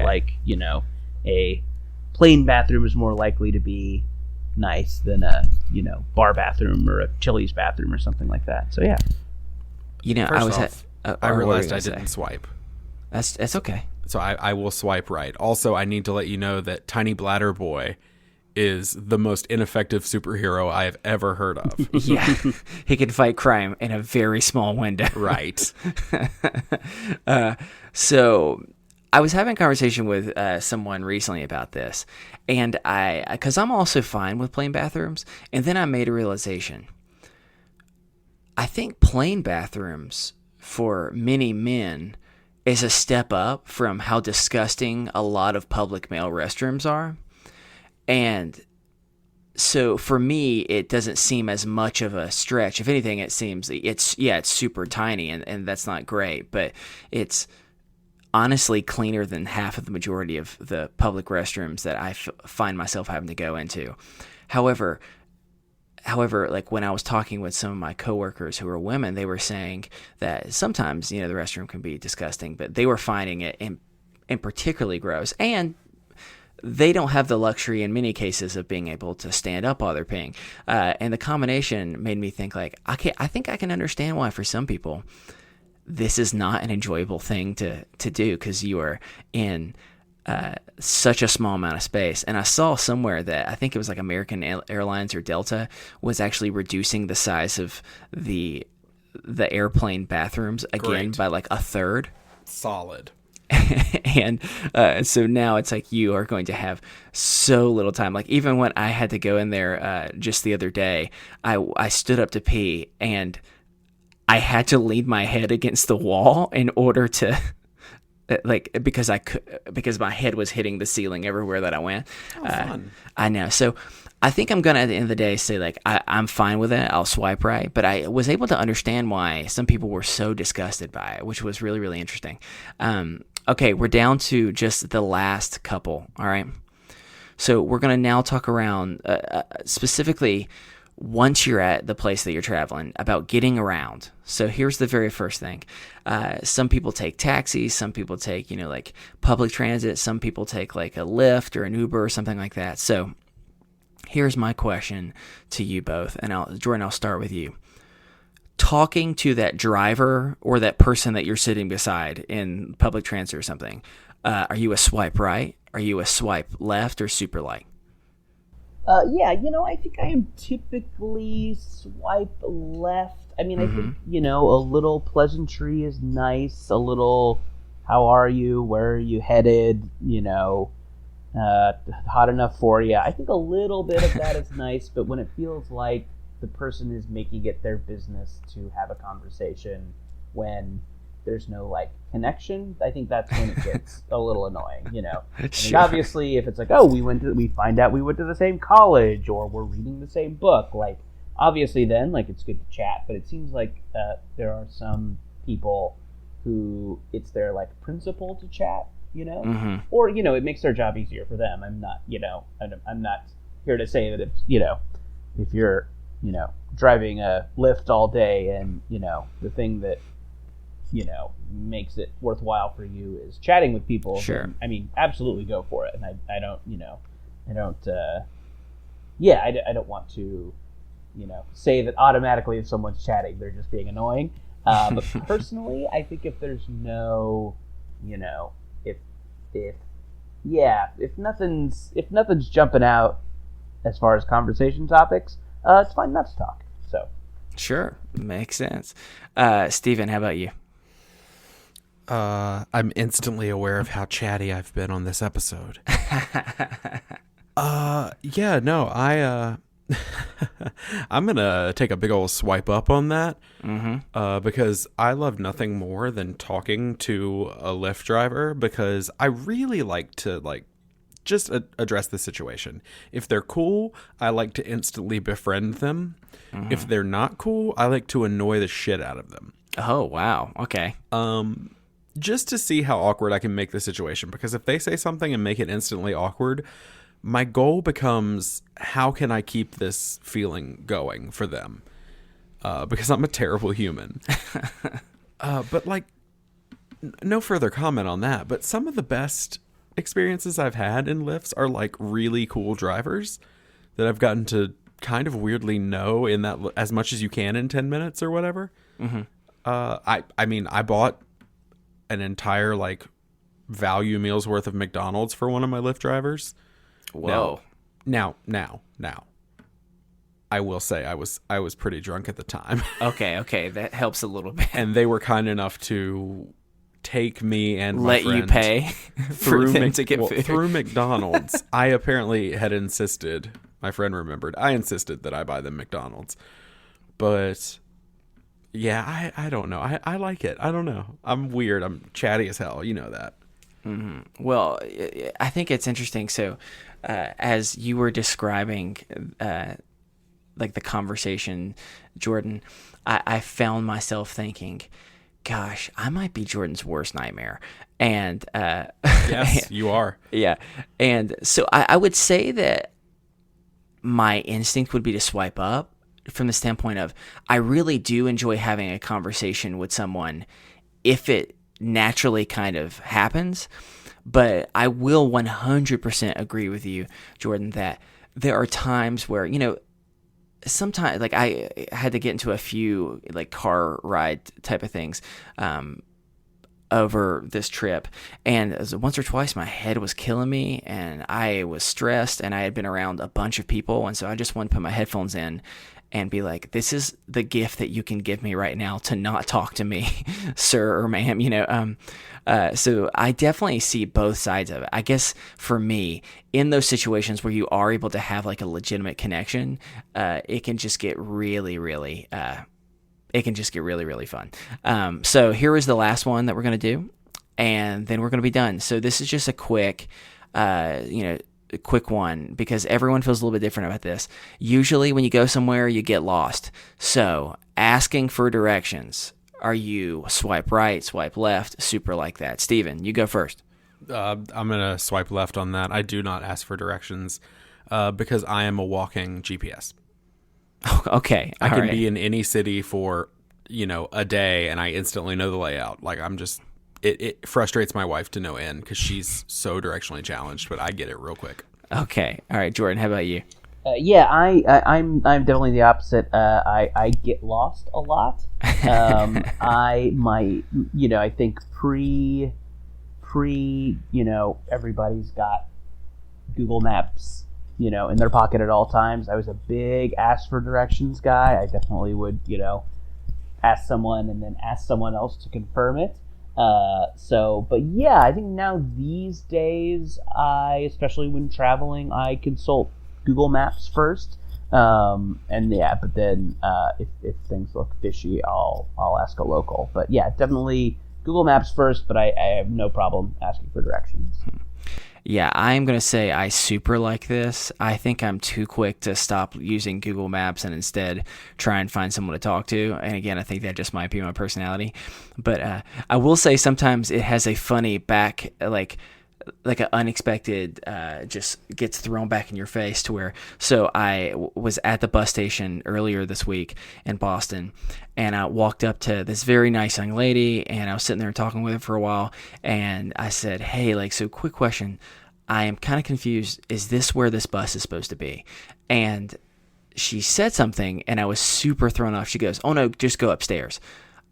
a plane bathroom is more likely to be nice than a bar bathroom or a Chili's bathroom or something like that. So yeah. I realized I didn't swipe. That's okay. So I will swipe right. Also, I need to let you know that Tiny Bladder Boy is the most ineffective superhero I have ever heard of. Yeah, he can fight crime in a very small window. Right. So I was having a conversation with someone recently about this, and because I'm also fine with plain bathrooms, and then I made a realization. I think plain bathrooms for many men is a step up from how disgusting a lot of public male restrooms are. And so for me, it doesn't seem as much of a stretch. If anything, it seems it's super tiny, and that's not great, but it's honestly cleaner than half of the majority of the public restrooms that I find myself having to go into. However, when I was talking with some of my coworkers who are women, they were saying that sometimes, the restroom can be disgusting, but they were finding it in particularly gross. And they don't have the luxury in many cases of being able to stand up while they're peeing. And the combination made me think I think I can understand why for some people this is not an enjoyable thing to do, because you are in such a small amount of space. And I saw somewhere that I think it was American Airlines or Delta was actually reducing the size of the airplane bathrooms again by a third. Solid. And so now it's you are going to have so little time. Even when I had to go in there just the other day, I stood up to pee, and I had to lean my head against the wall in order to because my head was hitting the ceiling everywhere that I went. Fun. I know. So I think I'm gonna at the end of the day say I'm fine with it. I'll swipe right, but I was able to understand why some people were so disgusted by it, which was really, really interesting. Okay, we're down to just the last couple. All right, so we're gonna now talk around specifically once you're at the place that you're traveling about getting around. So here's the very first thing. Some people take taxis, some people take public transit, some people take a Lyft or an Uber or something like that. So here's my question to you both, and Jordan, I'll start with you. Talking to that driver or that person that you're sitting beside in public transit or something, are you a swipe right? Are you a swipe left or super light? I think I am typically swipe left. I mean, I think, a little pleasantry is nice. A little, how are you? Where are you headed? Hot enough for you. I think a little bit of that is nice, but when it feels like the person is making it their business to have a conversation when there's no connection, I think that's when it gets a little annoying, Sure. I mean, obviously, if it's we find out we went to the same college or we're reading the same book, obviously then it's good to chat. But it seems like there are some people who it's their principle to chat, or it makes their job easier for them. I'm not, I'm not here to say that if you're driving a Lyft all day and the thing that makes it worthwhile for you is chatting with people. Sure. Then, I mean, absolutely go for it. And I don't want to, say that automatically if someone's chatting, they're just being annoying. But personally, I think if there's no, if nothing's jumping out as far as conversation topics, it's fine not to talk. So. Sure, makes sense. Steven, how about you? I'm instantly aware of how chatty I've been on this episode. Yeah, no, I'm gonna take a big old swipe up on that, because I love nothing more than talking to a Lyft driver, because I really like to just address the situation. If they're cool, I like to instantly befriend them. If they're not cool, I like to annoy the shit out of them. Oh, wow. Okay. Just to see how awkward I can make the situation, because if they say something and make it instantly awkward, my goal becomes, how can I keep this feeling going for them? Because I'm a terrible human. But no further comment on that. But some of the best experiences I've had in Lyfts are really cool drivers that I've gotten to kind of weirdly know in that as much as you can in 10 minutes or whatever. I mean, I bought an entire value meal's worth of McDonald's for one of my Lyft drivers. Whoa. Now, I will say I was pretty drunk at the time. Okay, that helps a little bit. And they were kind enough to take me and let my friend you pay for them to get food through McDonald's. I apparently had insisted. My friend remembered. I insisted that I buy them McDonald's, but yeah, I don't know. I like it. I don't know. I'm weird. I'm chatty as hell. You know that. Well, I think it's interesting. So, as you were describing, the conversation, Jordan, I found myself thinking, gosh, I might be Jordan's worst nightmare. And yes, you are. Yeah. And so I would say that my instinct would be to swipe up, from the standpoint of, I really do enjoy having a conversation with someone if it naturally kind of happens. But I will 100% agree with you, Jordan, that there are times where, sometimes I had to get into a few car ride type of things over this trip, and once or twice my head was killing me and I was stressed, and I had been around a bunch of people, and so I just wanted to put my headphones in and be like, this is the gift that you can give me right now to not talk to me, sir or ma'am, so I definitely see both sides of it. I guess for me, in those situations where you are able to have a legitimate connection, it can just get really, really, really fun. So here is the last one that we're going to do, and then we're going to be done. So this is just a quick, quick one, because everyone feels a little bit different about this. Usually when you go somewhere, you get lost. So asking for directions. Are you swipe right, swipe left, super like that? Steven, you go first. I'm going to swipe left on that. I do not ask for directions because I am a walking GPS. Okay. I can be in any city for, a day, and I instantly know the layout. It frustrates my wife to no end because she's so directionally challenged, but I get it real quick. Okay. All right, Jordan, how about you? Yeah, I'm definitely the opposite. I get lost a lot. I think pre, everybody's got Google Maps, in their pocket at all times. I was a big ask for directions guy. I definitely would, ask someone and then ask someone else to confirm it. But yeah, I think now these days, especially when traveling, I consult Google Maps first. But then if things look fishy, I'll ask a local. But yeah, definitely Google Maps first, but I have no problem asking for directions. Yeah, I'm going to say I super like this. I think I'm too quick to stop using Google Maps and instead try and find someone to talk to. And again, I think that just might be my personality. But I will say sometimes it has a funny back, like an unexpected, just gets thrown back in your face to where, so I was at the bus station earlier this week in Boston, and I walked up to this very nice young lady, and I was sitting there talking with her for a while, and I said, hey, so quick question, I am kind of confused, is this where this bus is supposed to be? And she said something, and I was super thrown off. She goes, oh no, just go upstairs.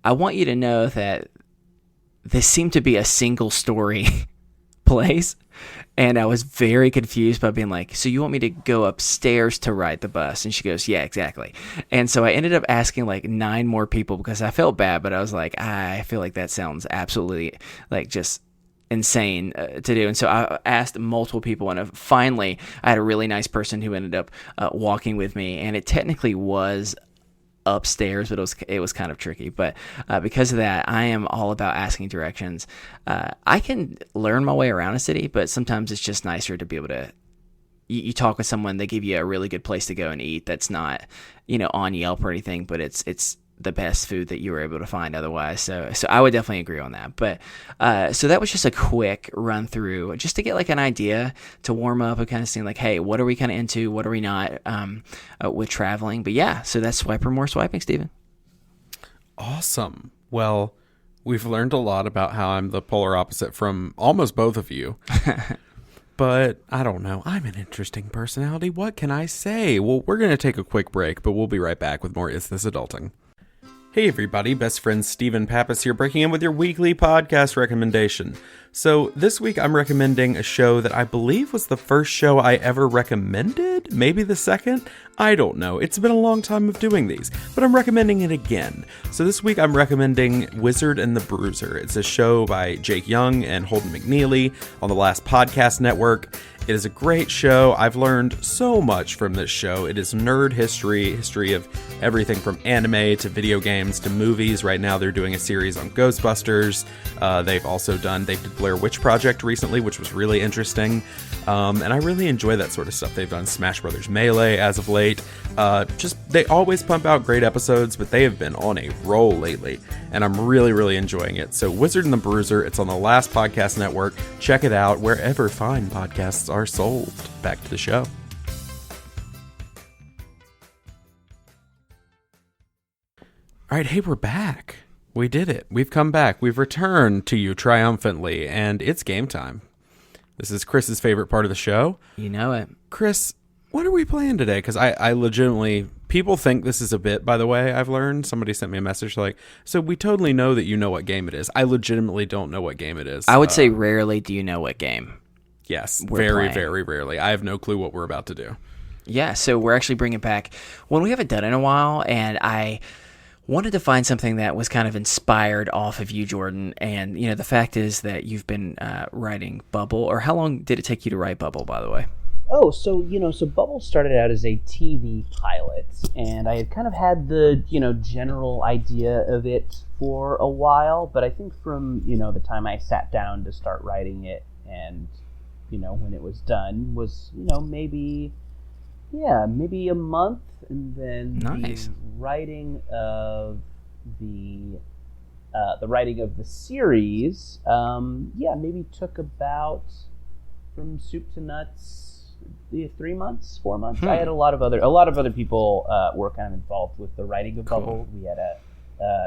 I want you to know that this seemed to be a single story place. And I was very confused by being like, so you want me to go upstairs to ride the bus? And she goes, yeah, exactly. And so I ended up asking like 9 more people because I felt bad, but I was like, I feel like that sounds absolutely like just insane to do. And so I asked multiple people, and finally I had a really nice person who ended up walking with me, and it technically was upstairs, but it was kind of tricky. But because of that, I am all about asking directions. I can learn my way around a city, but sometimes it's just nicer to be able to you talk with someone, they give you a really good place to go and eat that's not on Yelp or anything, but it's the best food that you were able to find otherwise. So I would definitely agree on that. But so that was just a quick run through just to get like an idea to warm up and kind of seeing like, hey, what are we kind of into? What are we not with traveling? But yeah, so that's Swiper More Swiping, Stephen. Awesome. Well, we've learned a lot about how I'm the polar opposite from almost both of you. But I don't know. I'm an interesting personality. What can I say? Well, we're going to take a quick break, but we'll be right back with more Is This Adulting? Hey everybody, best friend Stephen Pappas here, breaking in with your weekly podcast recommendation. So this week I'm recommending a show that I believe was the first show I ever recommended, maybe the second, I don't know. It's been a long time of doing these, but I'm recommending it again. So this week I'm recommending Wizard and the Bruiser. It's a show by Jake Young and Holden McNeely on the Last Podcast Network. It is a great show. I've learned so much from this show. It is nerd history of everything from anime to video games to movies. Right now they're doing a series on Ghostbusters. They did Blair Witch Project recently, which was really interesting. And I really enjoy that sort of stuff. They've done Smash Brothers Melee as of late. They always pump out great episodes, but they have been on a roll lately. And I'm really, really enjoying it. So Wizard and the Bruiser, it's on the Last Podcast Network. Check it out wherever fine podcasts are sold. Back to the show. All right, hey, we're back. We did it. We've come back. We've returned to you triumphantly, and it's game time. This is Chris's favorite part of the show. You know it. Chris, what are we playing today? Because I legitimately, people think this is a bit, by the way, I've learned. Somebody sent me a message like, so we totally know that you know what game it is. I legitimately don't know what game it is. I would say rarely do you know what game. Yes, very, very rarely. I have no clue what we're about to do. Yeah, so we're actually bringing back one we haven't done in a while, and I wanted to find something that was kind of inspired off of you, Jordan. And, the fact is that you've been writing Bubble, or how long did it take you to write Bubble, by the way? Oh, so Bubble started out as a TV pilot, and I had kind of had the, general idea of it for a while, but I think from, the time I sat down to start writing it and, when it was done was, maybe a month, and then nice. The writing of the series, maybe took about from soup to nuts 3 months, 4 months. I had a lot of other people were kind of involved with the writing of Bubble. We had a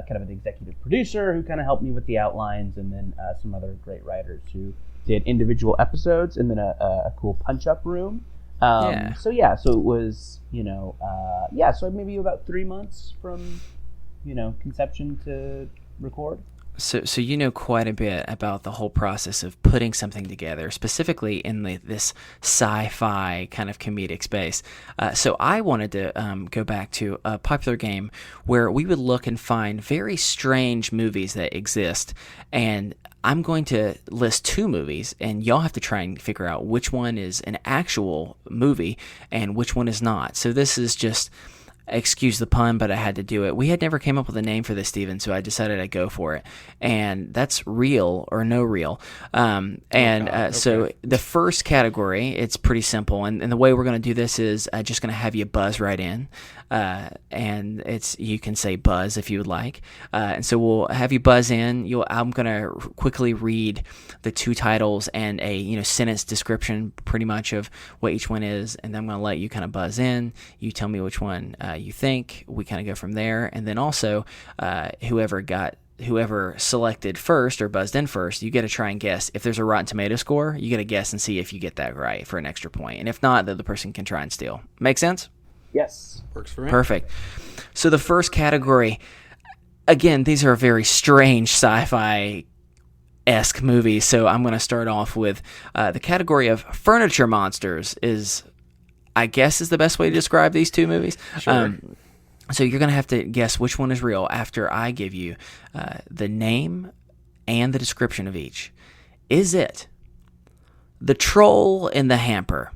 kind of an executive producer who kind of helped me with the outlines, and then some other great writers who did individual episodes, and then a cool punch-up room. So it was, so maybe about 3 months from, conception to record. So you know quite a bit about the whole process of putting something together, specifically in this sci-fi kind of comedic space. So I wanted to go back to a popular game where we would look and find very strange movies that exist, and I'm going to list 2 movies, and y'all have to try and figure out which one is an actual movie and which one is not. So this is just, excuse the pun, but I had to do it. We had never came up with a name for this, Steven, so I decided I'd go for it. And that's Real or No Real. Okay. So the first category, it's pretty simple. And the way we're going to do this is just going to have you buzz right in. And you can say buzz if you would like. And so we'll have you buzz in. I'm going to quickly read the 2 titles and a sentence description pretty much of what each one is. And then I'm going to let you kind of buzz in. You tell me which one you think. We kind of go from there. And then also whoever selected first or buzzed in first, you get to try and guess. If there's a Rotten Tomato score, you get to guess and see if you get that right for an extra point. And if not, the other person can try and steal. Make sense? Yes. Works for me. Perfect. So the first category, again, these are very strange sci-fi esque movie. So I'm going to start off with the category of furniture monsters. I guess is the best way to describe these two movies. Sure. So you're going to have to guess which one is real after I give you the name and the description of each. Is it The Troll in the Hamper,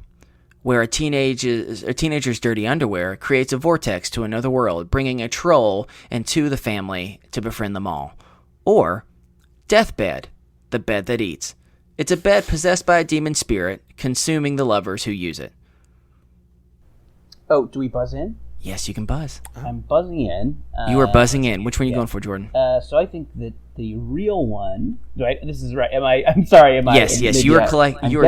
where a teenager's dirty underwear creates a vortex to another world, bringing a troll into the family to befriend them all? Or Deathbed, the bed that eats. It's a bed possessed by a demon spirit, consuming the lovers who use it. Oh, do we buzz in? Yes, you can buzz. I'm buzzing in. You are buzzing in. Which one are you going for, Jordan? So I think that the real one. This is right. I'm sorry. Yes. You are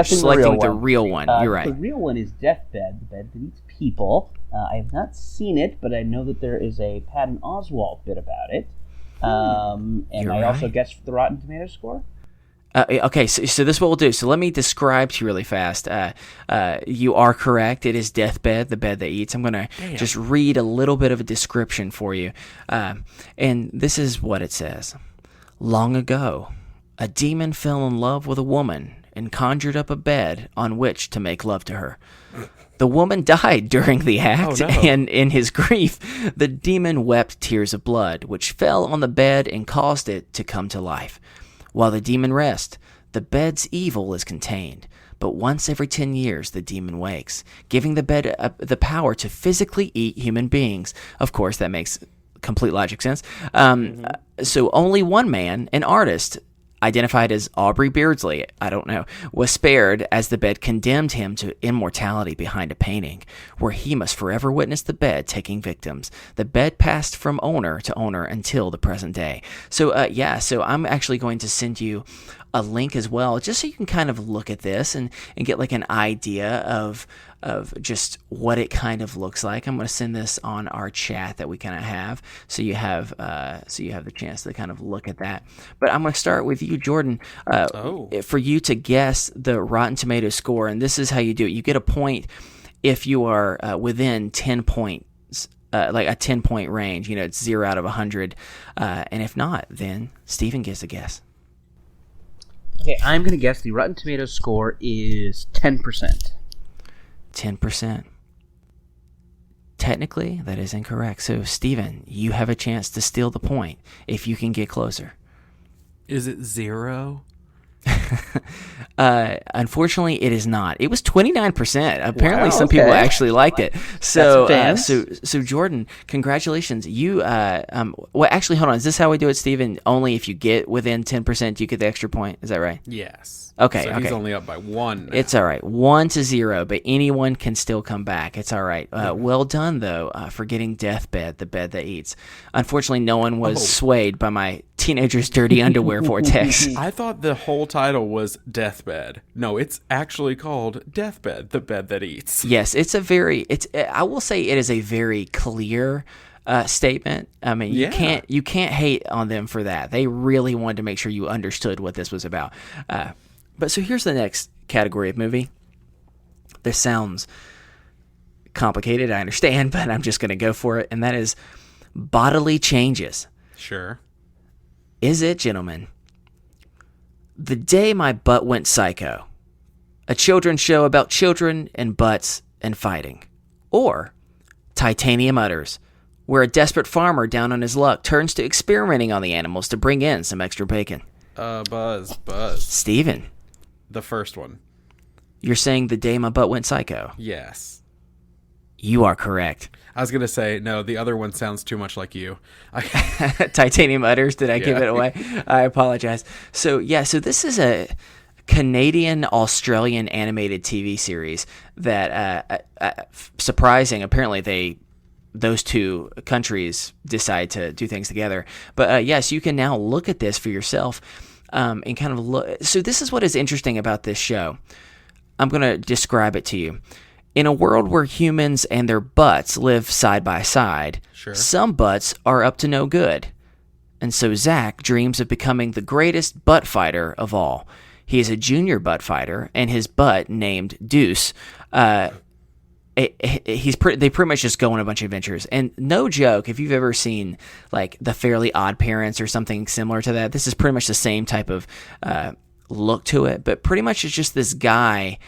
selecting the real one. You're right. The real one is Deathbed, the bed that eats people. I have not seen it, but I know that there is a Patton Oswalt bit about it. And I also guessed the Rotten Tomatoes score. Okay, so this is what we'll do. So let me describe to you really fast. You are correct. It is Deathbed, the bed that eats. I'm going to just read a little bit of a description for you. And this is what it says. Long ago, a demon fell in love with a woman and conjured up a bed on which to make love to her. The woman died during the act, and in his grief, the demon wept tears of blood, which fell on the bed and caused it to come to life. While the demon rests, the bed's evil is contained, but once every 10 years the demon wakes, giving the bed the power to physically eat human beings. Of course, that makes complete logic sense. So only one man, an artist, identified as Aubrey Beardsley, was spared as the bed condemned him to immortality behind a painting, where he must forever witness the bed taking victims. The bed passed from owner to owner until the present day. So I'm actually going to send you a link as well, just so you can kind of look at this and get like an idea of just what it kind of looks like. I'm going to send this on our chat that we kind of have, so you have the chance to kind of look at that. But I'm going to start with you, Jordan, for you to guess the Rotten Tomatoes score, and this is how you do it. You get a point if you are within 10 points, like a 10-point range. It's 0 out of 100, and if not, then Steven gets a guess. Okay, I'm going to guess the Rotten Tomatoes score is 10%. 10%. Technically, that is incorrect. So, Steven, you have a chance to steal the point if you can get closer. Is it 0? Unfortunately, it is not. It was 29%. Apparently, some people actually liked it. So, so Jordan, congratulations. You, actually, hold on. Is this how we do it, Steven? Only if you get within 10%, you get the extra point. Is that right? Yes. Okay. So he's only up by 1 now. It's all right. 1-0, but anyone can still come back. It's all right. Well done, though, for getting Deathbed, the bed that eats. Unfortunately, no one was swayed by my teenager's dirty underwear vortex. I thought the whole title was Deathbed. No, it's actually called Deathbed, the bed that eats. Yes, I will say it is a very clear statement. I mean, you can't hate on them for that. They really wanted to make sure you understood what this was about. But so here's the next category of movie. This sounds complicated, I understand, but I'm just going to go for it, and that is bodily changes. Sure. Is it, gentlemen, The Day My Butt Went Psycho, a children's show about children and butts and fighting? Or Titanium Udders, where a desperate farmer down on his luck turns to experimenting on the animals to bring in some extra bacon? Buzz. Steven. The first one. You're saying The Day My Butt Went Psycho? Yes. You are correct. I was going to say, no, the other one sounds too much like you. Titanium Udders, did I give it away? I apologize. So this is a Canadian-Australian animated TV series that, surprising, apparently those two countries decide to do things together. But yes, you can now look at this for yourself and kind of look. So this is what is interesting about this show. I'm going to describe it to you. In a world where humans and their butts live side by side, some butts are up to no good. And so Zach dreams of becoming the greatest butt fighter of all. He is a junior butt fighter, and his butt, named Deuce, they pretty much just go on a bunch of adventures. And no joke, if you've ever seen like The Fairly Odd Parents or something similar to that, this is pretty much the same type of look to it. But pretty much it's just this guy,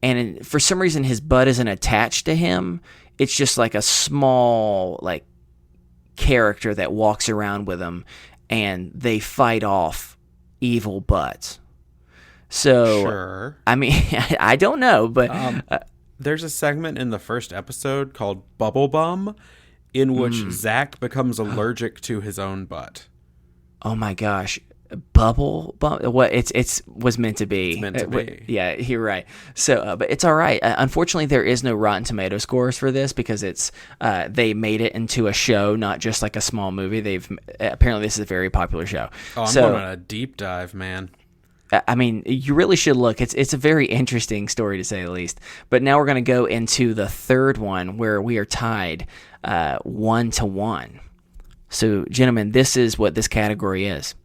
and for some reason his butt isn't attached to him. It's just like a small like character that walks around with him, and they fight off evil butts. So, sure. I mean, I don't know, but there's a segment in the first episode called Bubble Bum, in which Zach becomes allergic to his own butt. Oh my gosh. Bubble Bum? What it's was meant to be. It's meant to be. Yeah, you're right. So, but it's all right. Unfortunately, there is no Rotten Tomato scores for this because it's they made it into a show, not just like a small movie. Apparently this is a very popular show. Oh, I'm going on a deep dive, man. I mean, you really should look. It's a very interesting story, to say the least. But now we're going to go into the third one, where we are tied 1-1. So, gentlemen, this is what this category is.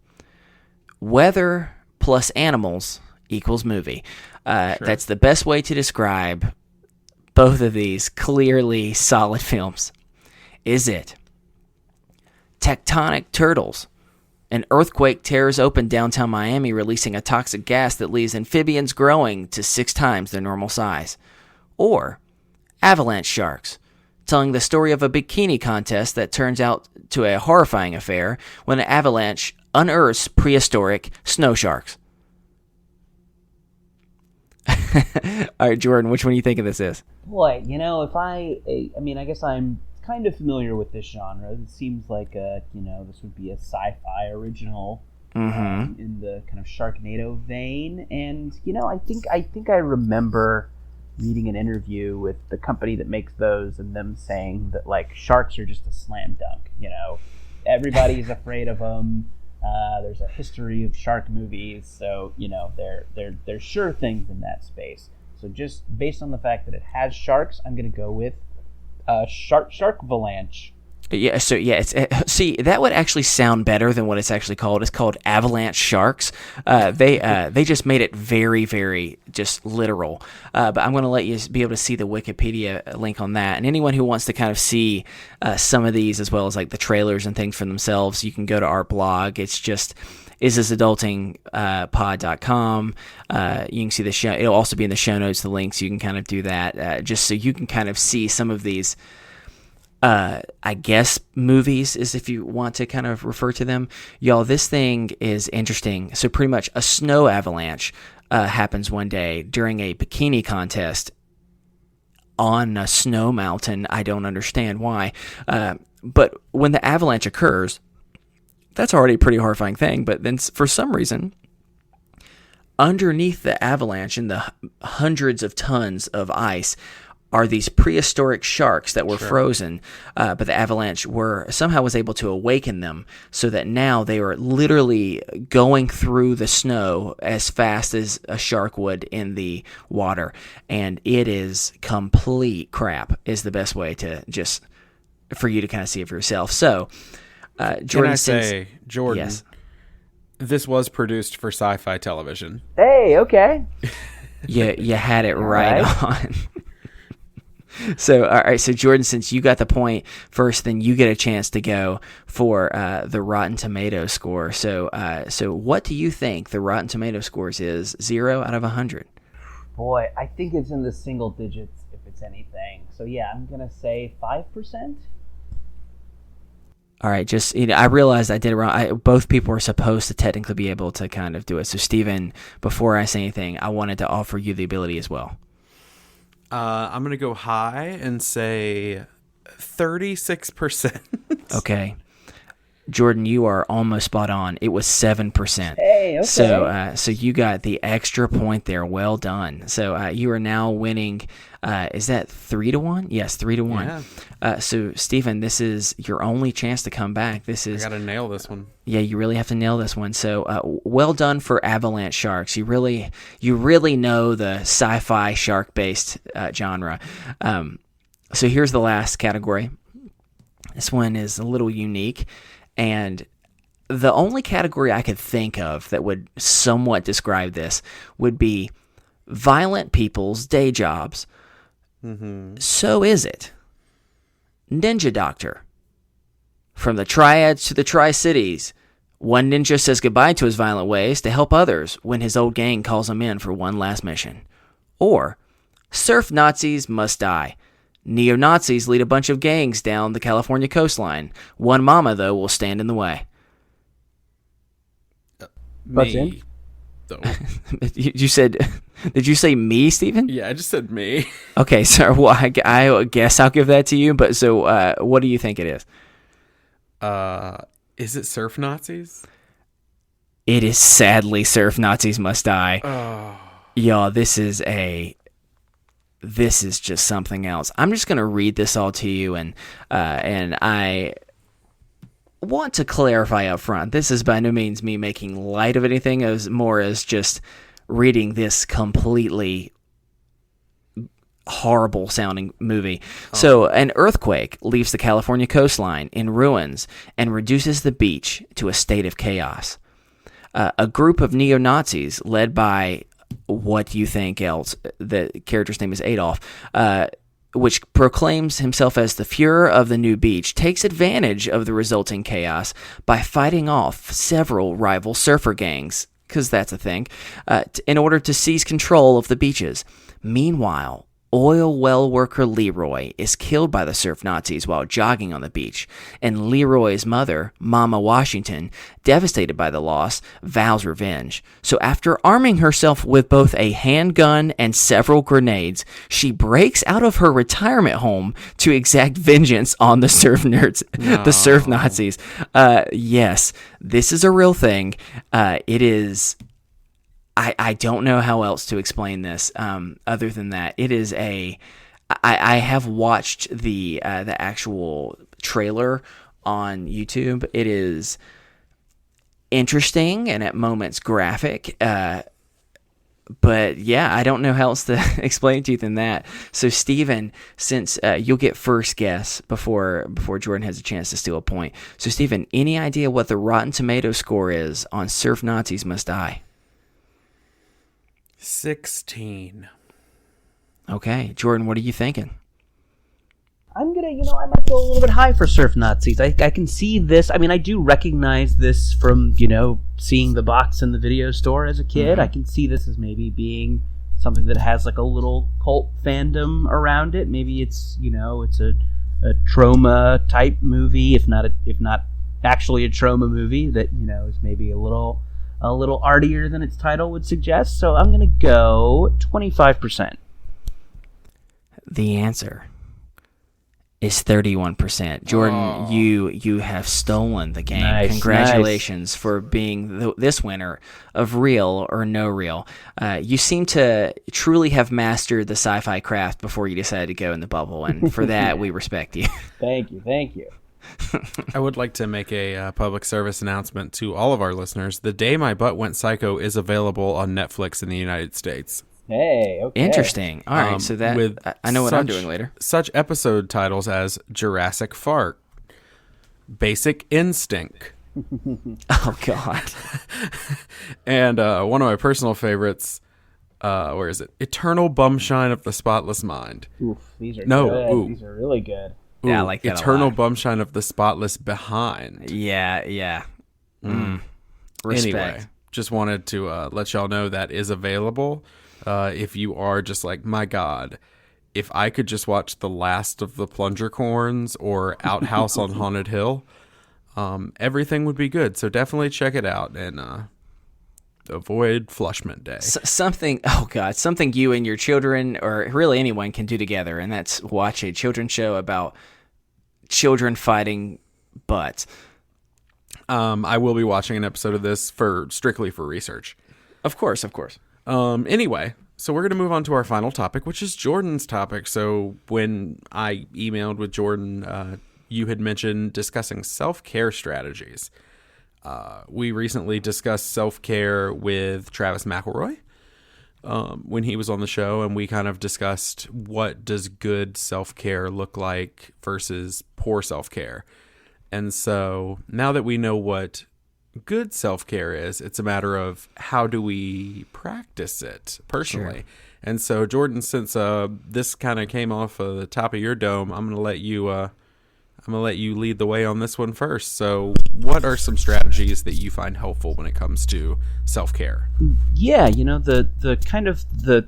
Weather plus animals equals movie. Sure. That's the best way to describe both of these clearly solid films. Is it Tectonic Turtles? An earthquake tears open downtown Miami, releasing a toxic gas that leaves amphibians growing to 6 times their normal size. Or Avalanche Sharks, telling the story of a bikini contest that turns out to a horrifying affair when an avalanche unearths prehistoric snow sharks. All right, Jordan, which one do you think of this is? Boy, if I mean, I guess I'm kind of familiar with this genre. It seems like this would be a sci-fi original in the kind of Sharknado vein. And I think I remember reading an interview with the company that makes those, and them saying that like sharks are just a slam dunk. Everybody's afraid of them. There's a history of shark movies, so they're sure things in that space. So just based on the fact that it has sharks, I'm going to go with Sharkvalanche. Yeah, so yeah, see, that would actually sound better than what it's actually called. It's called Avalanche Sharks. They just made it very, very just literal. But I'm going to let you be able to see the Wikipedia link on that. And anyone who wants to kind of see some of these, as well as like the trailers and things for themselves, you can go to our blog. It's just isthisadultingpod.com. You can see the show. It'll also be in the show notes, the links. You can kind of do that just so you can kind of see some of these I guess movies, is if you want to kind of refer to them. Y'all, this thing is interesting. So pretty much a snow avalanche happens one day during a bikini contest on a snow mountain. I don't understand why. But when the avalanche occurs, that's already a pretty horrifying thing. But then for some reason, underneath the avalanche in the hundreds of tons of ice are these prehistoric sharks that were frozen, but the avalanche somehow was able to awaken them, so that now they are literally going through the snow as fast as a shark would in the water, and it is complete crap, is the best way to just for you to kind of see it for yourself. So, Jordan, can I say, Jordan? Yes. This was produced for Sci-Fi Television. Hey, okay. You had it right on. So, all right. So, Jordan, since you got the point first, then you get a chance to go for the Rotten Tomato score. So, what do you think the Rotten Tomato scores is? 0 out of 100. Boy, I think it's in the single digits if it's anything. So, yeah, I'm gonna say 5%. All right. Just I realized I did it wrong. Both people were supposed to technically be able to kind of do it. So, Stephen, before I say anything, I wanted to offer you the ability as well. I'm going to go high and say 36%. Okay. Jordan, you are almost spot on. It was 7%. Hey, okay. So you got the extra point there. Well done. So you are now winning. Is that 3-1? Yes, 3-1. Yeah. So Stephen, this is your only chance to come back. I got to nail this one. Yeah, you really have to nail this one. So well done for Avalanche Sharks. You really know the sci-fi shark-based genre. So here's the last category. This one is a little unique. And the only category I could think of that would somewhat describe this would be violent people's day jobs. So is it. Ninja Doctor. From the Triads to the Tri-Cities, one ninja says goodbye to his violent ways to help others when his old gang calls him in for one last mission. Or, Surf Nazis Must Die. Neo-Nazis lead a bunch of gangs down the California coastline. One mama, though, will stand in the way. Me. Though. You said, did you say me, Stephen? Yeah, I just said me. Okay, so well, I guess I'll give that to you, but so what do you think it is? Is it Surf Nazis? It is sadly Surf Nazis Must Die. Oh. Y'all, this is just something else. I'm just going to read this all to you, and I want to clarify up front, this is by no means me making light of anything, as more as just reading this completely horrible sounding movie. So an earthquake leaves the California coastline in ruins and reduces the beach to a state of chaos. A group of neo-Nazis led by, what do you think else? The character's name is Adolf, which proclaims himself as the Fuhrer of the new beach, takes advantage of the resulting chaos by fighting off several rival surfer gangs, because that's a thing, in order to seize control of the beaches. Meanwhile, oil well worker Leroy is killed by the surf Nazis while jogging on the beach, and Leroy's mother, Mama Washington, devastated by the loss, vows revenge. So after arming herself with both a handgun and several grenades, she breaks out of her retirement home to exact vengeance on the surf nerds, the surf Nazis. Yes, this is a real thing. It is... I don't know how else to explain this other than that. It is I have watched the actual trailer on YouTube. It is interesting and at moments graphic. But yeah, I don't know how else to explain it to you than that. So Stephen, since you'll get first guess before Jordan has a chance to steal a point. So Stephen, any idea what the Rotten Tomatoes score is on Surf Nazis Must Die? 16. Okay, Jordan, what are you thinking? I'm gonna, I might go a little bit high for Surf Nazis. I can see this. I mean, I do recognize this from, seeing the box in the video store as a kid. Mm-hmm. I can see this as maybe being something that has like a little cult fandom around it. Maybe it's, it's a trauma type movie, if not actually a trauma movie that, is maybe a little artier than its title would suggest. So I'm gonna go 25%. The answer is 31%. Jordan, you have stolen the game. Nice, Congratulations for being this winner of Real or No Real. You seem to truly have mastered the sci-fi craft before you decided to go in the bubble, and for that we respect you. Thank you. I would like to make a public service announcement to all of our listeners. The Day My Butt Went Psycho is available on Netflix in the United States. Hey, okay. Interesting. All right, so that with I know what I'm doing later. Such episode titles as Jurassic Fart, Basic Instinct. Oh, God. And one of my personal favorites, where is it? Eternal Bumshine of the Spotless Mind. Oof, these are good. Ooh. These are really good. Ooh, yeah, I like that Eternal Bumshine of the Spotless Behind. Yeah. Respect. Anyway, just wanted to let y'all know that is available. If you are just like, my God, if I could just watch the last of the Plungercorns or Outhouse on Haunted Hill, everything would be good. So definitely check it out and avoid Flushment Day. Something you and your children, or really anyone, can do together, and that's watch a children's show about children fighting butts. I will be watching an episode of this strictly for research. Of course. Anyway, so we're going to move on to our final topic, which is Jordan's topic. So when I emailed with Jordan, you had mentioned discussing self-care strategies. We recently discussed self-care with Travis McElroy when he was on the show, and we kind of discussed what does good self-care look like versus poor self-care. And so now that we know what good self-care is. It's a matter of how do we practice it personally. Sure. And so, Jordan, since this kind of came off of the top of your dome, I'm going to let you lead the way on this one first. So, what are some strategies that you find helpful when it comes to self-care? Yeah, the kind of the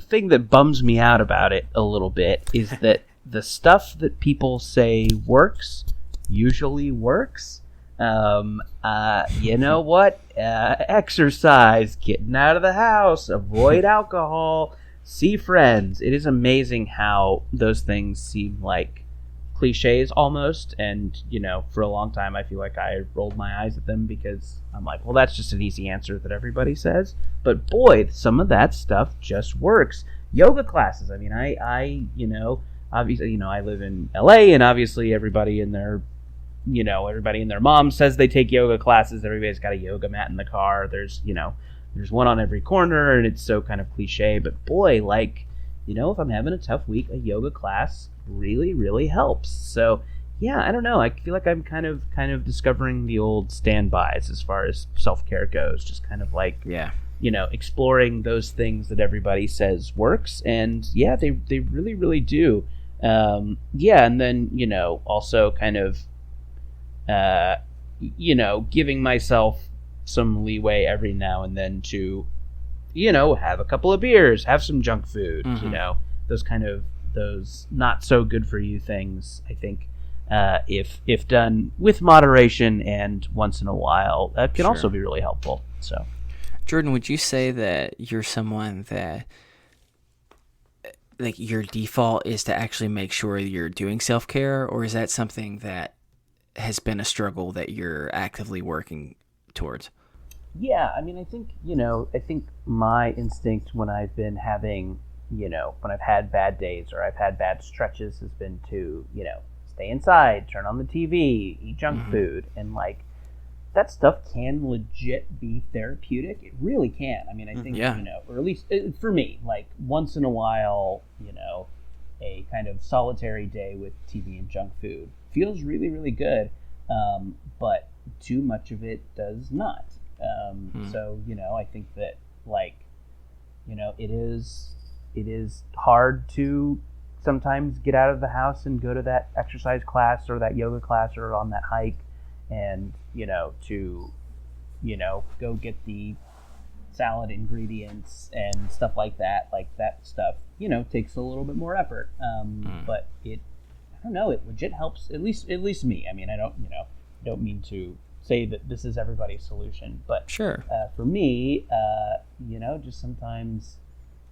thing that bums me out about it a little bit is that the stuff that people say works usually works. You know what? Exercise, getting out of the house, avoid alcohol, see friends. It is amazing how those things seem like cliches almost. And, for a long time, I feel like I rolled my eyes at them because I'm like, well, that's just an easy answer that everybody says. But boy, some of that stuff just works. Yoga classes. I mean, I obviously, I live in LA, and obviously everybody and their mom says they take yoga classes. Everybody's got a yoga mat in the car. There's one on every corner, and it's so kind of cliche. But boy, if I'm having a tough week, a yoga class really, really helps. So yeah, I don't know. I feel like I'm kind of discovering the old standbys as far as self-care goes. Just kind of exploring those things that everybody says works. And yeah, they really, really do. And then, also kind of, giving myself some leeway every now and then to, have a couple of beers, have some junk food, those not so good for you things. I think, if done with moderation and once in a while, that can also be really helpful. So, Jordan, would you say that you're someone that, like, your default is to actually make sure you're doing self-care, or is that something that has been a struggle that you're actively working towards? Yeah, I mean, I think my instinct when I've been having, when I've had bad days or I've had bad stretches has been to, stay inside, turn on the TV, eat junk food, and that stuff can legit be therapeutic. It really can. I mean, I think, or at least for me, once in a while, a kind of solitary day with TV and junk food feels really, really good. But too much of it does not. So, I think that it is hard to sometimes get out of the house and go to that exercise class or that yoga class or on that hike and, go get the salad ingredients and stuff like that. That stuff, takes a little bit more effort. But I don't know, it legit helps, at least me. I mean, I don't mean to say that this is everybody's solution, but sure. For me, just sometimes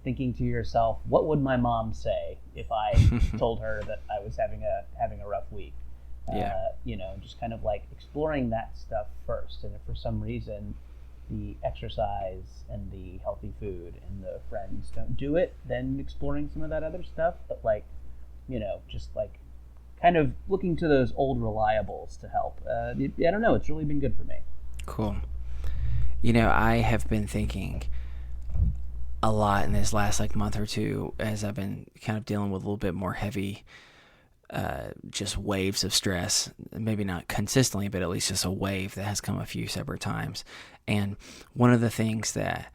thinking to yourself, what would my mom say if I told her that I was having a rough week? Just kind of exploring that stuff first. And if for some reason the exercise and the healthy food and the friends don't do it, then exploring some of that other stuff. But just kind of looking to those old reliables to help. I don't know. It's really been good for me. Cool. I have been thinking a lot in this last month or two as I've been kind of dealing with a little bit more heavy just waves of stress, maybe not consistently, but at least just a wave that has come a few separate times. And one of the things that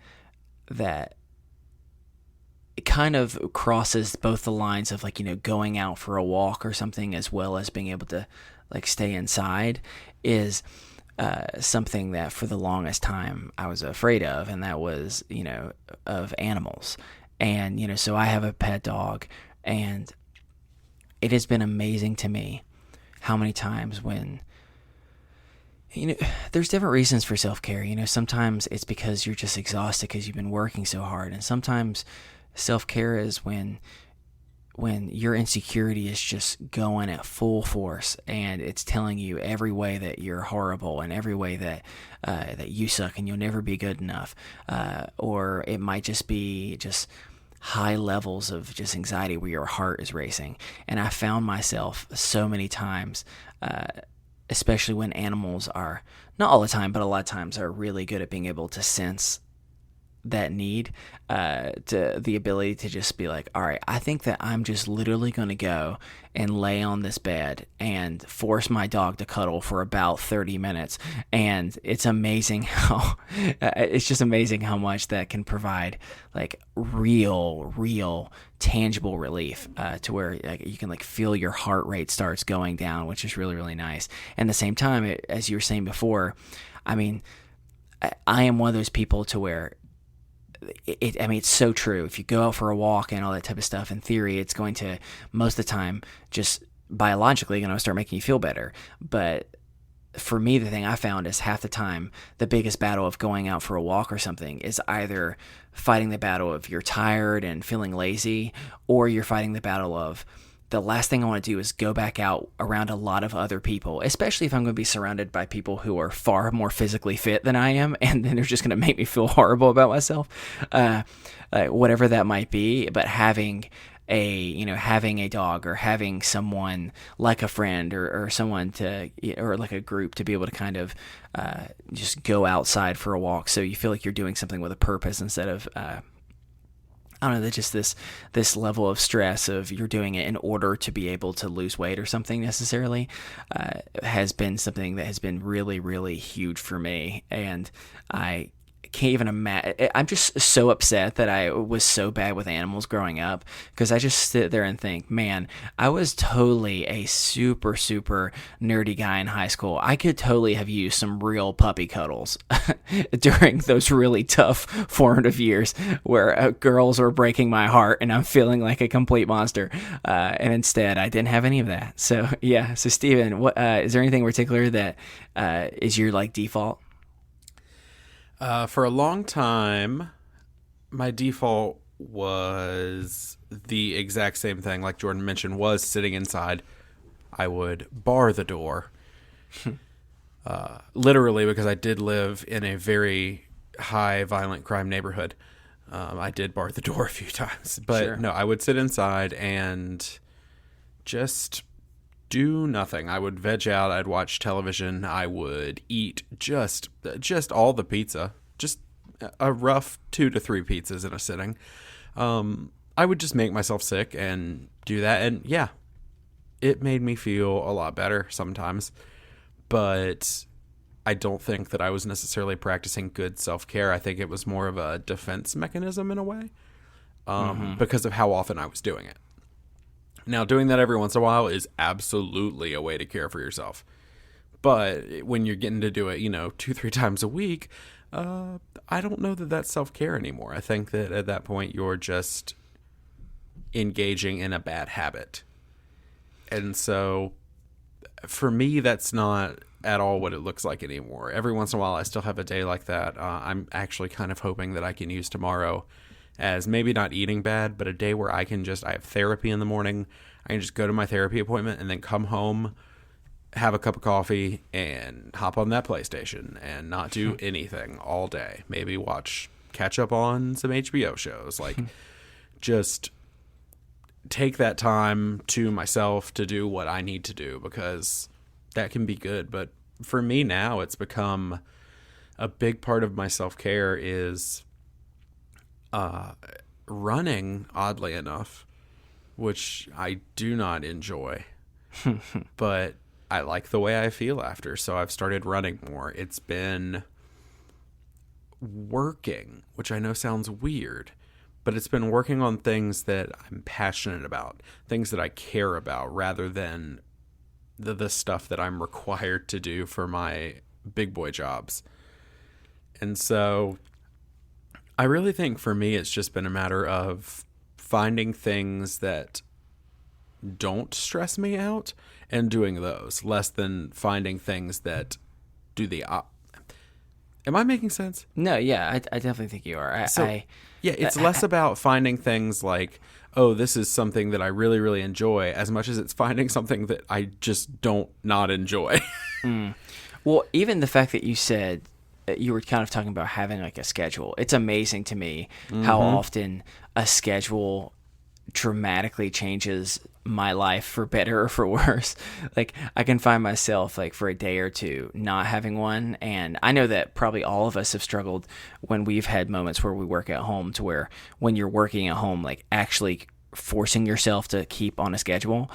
it kind of crosses both the lines of going out for a walk or something, as well as being able to stay inside, is something that for the longest time I was afraid of, and that was, of animals. And, so I have a pet dog, and it has been amazing to me how many times when, there's different reasons for self-care. Sometimes it's because you're just exhausted because you've been working so hard. And sometimes self-care is when your insecurity is just going at full force and it's telling you every way that you're horrible and every way that you suck and you'll never be good enough. Or it might just be just high levels of just anxiety where your heart is racing. And I found myself so many times, especially when animals are, not all the time, but a lot of times are really good at being able to sense that need, to the ability to just be like, all right, I think that I'm just literally going to go and lay on this bed and force my dog to cuddle for about 30 minutes. And it's amazing how, it's just amazing how much that can provide like real tangible relief, to where like, you can like feel your heart rate starts going down, which is really, really nice. And at the same time, as you were saying before, I mean, I am one of those people to where it's so true. If you go out for a walk and all that type of stuff, in theory, it's going to, most of the time, just biologically, start making you feel better. But for me, the thing I found is half the time, the biggest battle of going out for a walk or something is either fighting the battle of you're tired and feeling lazy, or you're fighting the battle of the last thing I want to do is go back out around a lot of other people, especially if I'm going to be surrounded by people who are far more physically fit than I am, and then they're just going to make me feel horrible about myself, whatever that might be. But having a dog, or having someone like a friend or someone or like a group to be able to kind of just go outside for a walk, so you feel like you're doing something with a purpose instead of I don't know, just this level of stress of you're doing it in order to be able to lose weight or something necessarily, has been something that has been really, really huge for me. And I can't even imagine. I'm just so upset that I was so bad with animals growing up, because I just sit there and think, man, I was totally a super, super nerdy guy in high school. I could totally have used some real puppy cuddles during those really tough formative years where girls were breaking my heart and I'm feeling like a complete monster. And instead, I didn't have any of that. So, yeah. So, Steven, what is there anything in particular that is your like default? For a long time, my default was the exact same thing, like Jordan mentioned, was sitting inside. I would bar the door, literally, because I did live in a very high violent crime neighborhood. I did bar the door a few times, but sure. No, I would sit inside and just do nothing. I would veg out. I'd watch television. I would eat just all the pizza, just a rough 2 to 3 pizzas in a sitting. I would just make myself sick and do that. And yeah, it made me feel a lot better sometimes, but I don't think that I was necessarily practicing good self-care. I think it was more of a defense mechanism in a way, because of how often I was doing it. Now, doing that every once in a while is absolutely a way to care for yourself. But when you're getting to do it, 2-3 times a week, I don't know that that's self-care anymore. I think that at that point, you're just engaging in a bad habit. And so, for me, that's not at all what it looks like anymore. Every once in a while, I still have a day like that. I'm actually kind of hoping that I can use tomorrow as maybe not eating bad, but a day where I have therapy in the morning. I can just go to my therapy appointment and then come home, have a cup of coffee, and hop on that PlayStation and not do anything all day. Maybe catch up on some HBO shows. Like, just take that time to myself to do what I need to do, because that can be good. But for me now, it's become a big part of my self-care is running, oddly enough, which I do not enjoy, but I like the way I feel after, so I've started running more. It's been working, which I know sounds weird, but it's been working on things that I'm passionate about, things that I care about, rather than the stuff that I'm required to do for my big boy jobs. And so I really think for me, it's just been a matter of finding things that don't stress me out and doing those, less than finding things that do the Am I making sense? No, yeah, I definitely think you are. It's less about finding things like, oh, this is something that I really, really enjoy, as much as it's finding something that I just don't not enjoy. Well, even the fact that you said you were kind of talking about having like a schedule. It's amazing to me how often a schedule dramatically changes my life for better or for worse. Like I can find myself like for a day or two not having one, and I know that probably all of us have struggled when we've had moments where we work at home, to where when you're working at home, like actually forcing yourself to keep on a schedule,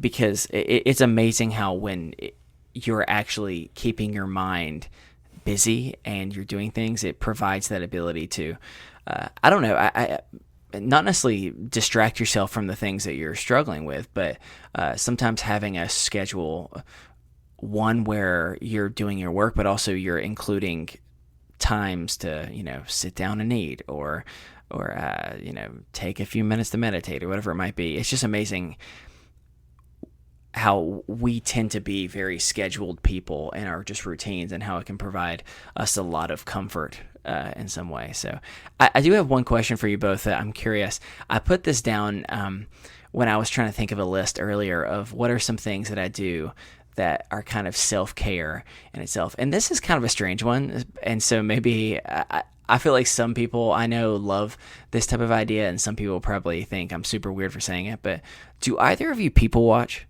because it's amazing how when you're actually keeping your mind busy and you're doing things, it provides that ability to I don't know, I not necessarily distract yourself from the things that you're struggling with, but sometimes having a schedule, one where you're doing your work, but also you're including times to, sit down and eat, or take a few minutes to meditate, or whatever it might be. It's just amazing how we tend to be very scheduled people in our just routines, and how it can provide us a lot of comfort in some way. So I do have one question for you both that I'm curious. I put this down when I was trying to think of a list earlier of what are some things that I do that are kind of self-care in itself. And this is kind of a strange one. And so maybe I feel like some people I know love this type of idea, and some people probably think I'm super weird for saying it. But do either of you people watch?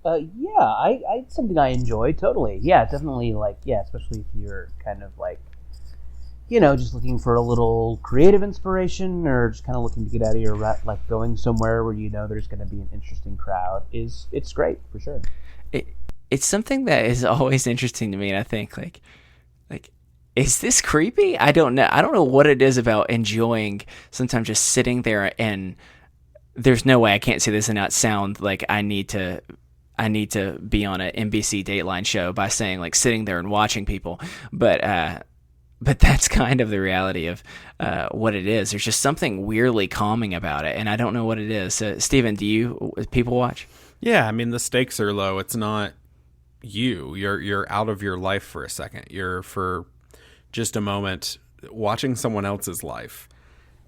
Yeah, it's something I enjoy, totally. Yeah, definitely, especially if you're kind of just looking for a little creative inspiration, or just kind of looking to get out of your rut, going somewhere where there's going to be an interesting crowd, it's great, for sure. It's something that is always interesting to me, and I think, like, is this creepy? I don't know what it is about enjoying sometimes just sitting there, and there's no way I can't say this and not sound like I need to be on an NBC Dateline show by saying sitting there and watching people, but that's kind of the reality of what it is. There's just something weirdly calming about it, and I don't know what it is. So, Steven, do you people watch? Yeah, I mean the stakes are low. It's not you. You're out of your life for a second. You're for just a moment watching someone else's life,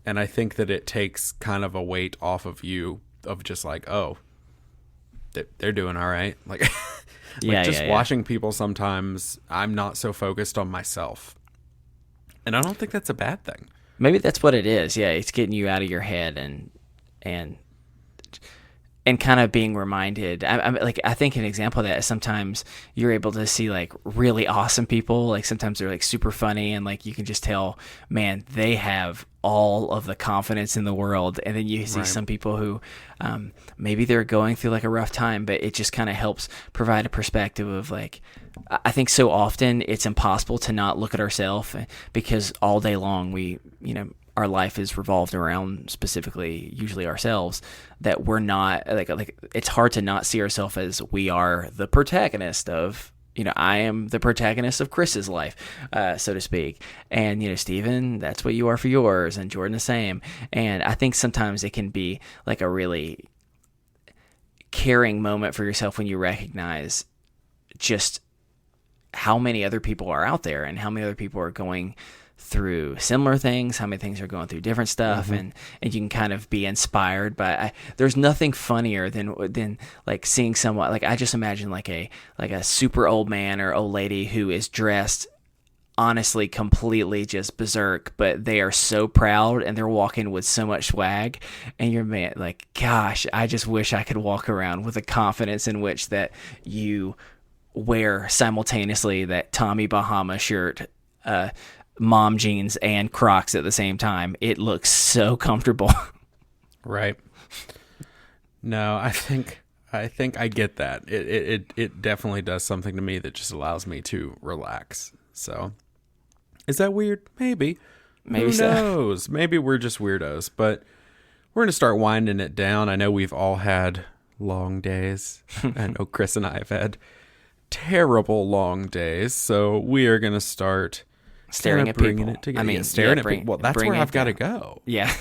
and I think that it takes kind of a weight off of you of just oh, they're doing all right. Watching people, sometimes I'm not so focused on myself, and I don't think that's a bad thing. Maybe that's what it is. Yeah, it's getting you out of your head and kind of being reminded. I think an example of that is sometimes you're able to see really awesome people. Sometimes they're super funny, and you can just tell, man, they have all of the confidence in the world. And then you see some people who maybe they're going through a rough time, but it just kind of helps provide a perspective of I think so often it's impossible to not look at ourselves, because all day long we our life is revolved around specifically usually ourselves, that we're not it's hard to not see ourselves as we are the protagonist of I am the protagonist of Chris's life, so to speak. And, Steven, that's what you are for yours, and Jordan the same. And I think sometimes it can be a really caring moment for yourself when you recognize just how many other people are out there, and how many other people are going through similar things, how many things are going through different stuff, and you can kind of be inspired by. There's nothing funnier than seeing someone I just imagine a super old man or old lady who is dressed honestly completely just berserk, but they are so proud and they're walking with so much swag, and you're gosh, I just wish I could walk around with the confidence in which that you wear simultaneously that Tommy Bahama shirt, mom jeans, and Crocs at the same time. It looks so comfortable. Right. No, I think I get that. It definitely does something to me that just allows me to relax. So, is that weird? Maybe. Who knows? Maybe we're just weirdos, but we're going to start winding it down. I know we've all had long days. I know Chris and I have had terrible long days, so we are going to start staring at bringing people. It together. Staring at people. Well, that's where I've got to go. Yeah.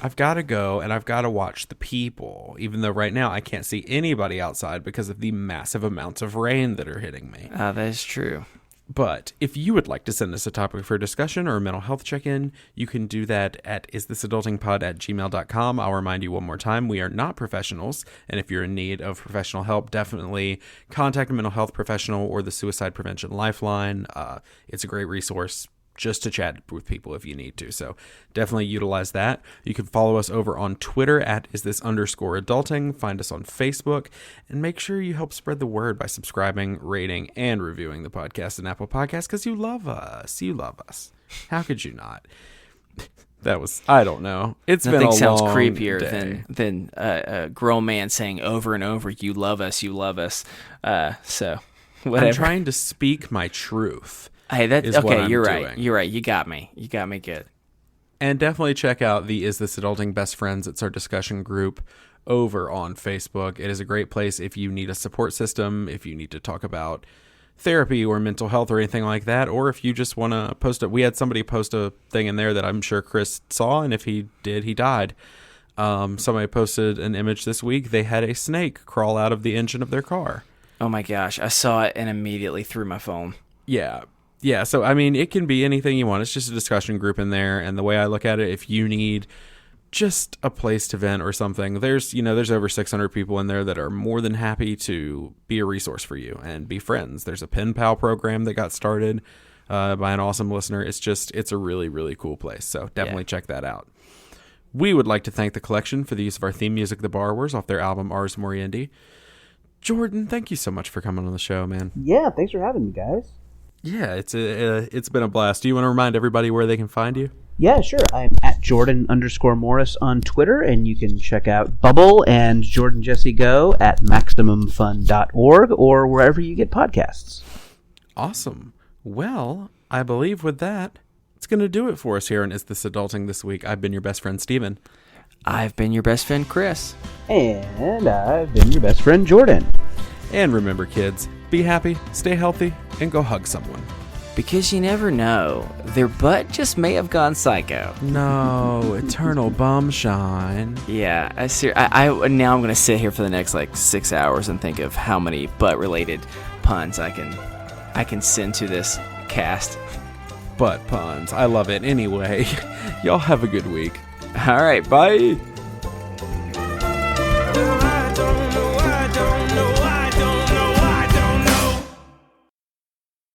I've got to go, and I've got to watch the people, even though right now I can't see anybody outside because of the massive amounts of rain that are hitting me. That is true. But if you would like to send us a topic for discussion or a mental health check-in, you can do that at isthisadultingpod@gmail.com. I'll remind you one more time, we are not professionals, and if you're in need of professional help, definitely contact a mental health professional or the Suicide Prevention Lifeline. It's a great resource. just to chat with people if you need to. So definitely utilize that. You can follow us over on Twitter at @istthis_adulting. Find us on Facebook, and make sure you help spread the word by subscribing, rating, and reviewing the podcast in Apple Podcasts, because you love us. You love us. How could you not? That was, I don't know. Nothing sounds long creepier day. than a grown man saying over and over, "You love us, you love us." So whatever. I'm trying to speak my truth. Hey, that's is what okay. I'm You're doing. right. You're right. You got me. You got me good. And definitely check out the Is This Adulting Best Friends. It's our discussion group over on Facebook. It is a great place if you need a support system, if you need to talk about therapy or mental health or anything like that, or if you just want to post it. We had somebody post a thing in there that I'm sure Chris saw, and if he did, he died. Somebody posted an image this week. They had a snake crawl out of the engine of their car. Oh my gosh, I saw it and immediately threw my phone. Yeah, so I mean, it can be anything you want. It's just a discussion group in there, and the way I look at it, if you need just a place to vent or something, there's over 600 people in there that are more than happy to be a resource for you and be friends. There's a pen pal program that got started by an awesome listener. It's a really, really cool place, so definitely check that out. We would like to thank the collection for the use of our theme music, The Borrowers, off their album Ars Moriendi. Jordan, thank you so much for coming on the show, man. Yeah, thanks for having me, guys. Yeah, it's been a blast. Do you want to remind everybody where they can find you? Yeah, sure. I'm at Jordan_Morris on Twitter, and you can check out Bubble and Jordan Jesse Go at MaximumFun.org or wherever you get podcasts. Awesome. Well, I believe with that, it's going to do it for us here on Is This Adulting this week. I've been your best friend, Steven. I've been your best friend, Chris. And I've been your best friend, Jordan. And remember, kids, be happy, stay healthy, and go hug someone. Because you never know, their butt just may have gone psycho. No, eternal bum shine. Yeah, I now I'm gonna sit here for the next 6 hours and think of how many butt-related puns I can send to this cast. Butt puns, I love it. Anyway, y'all have a good week. All right, bye.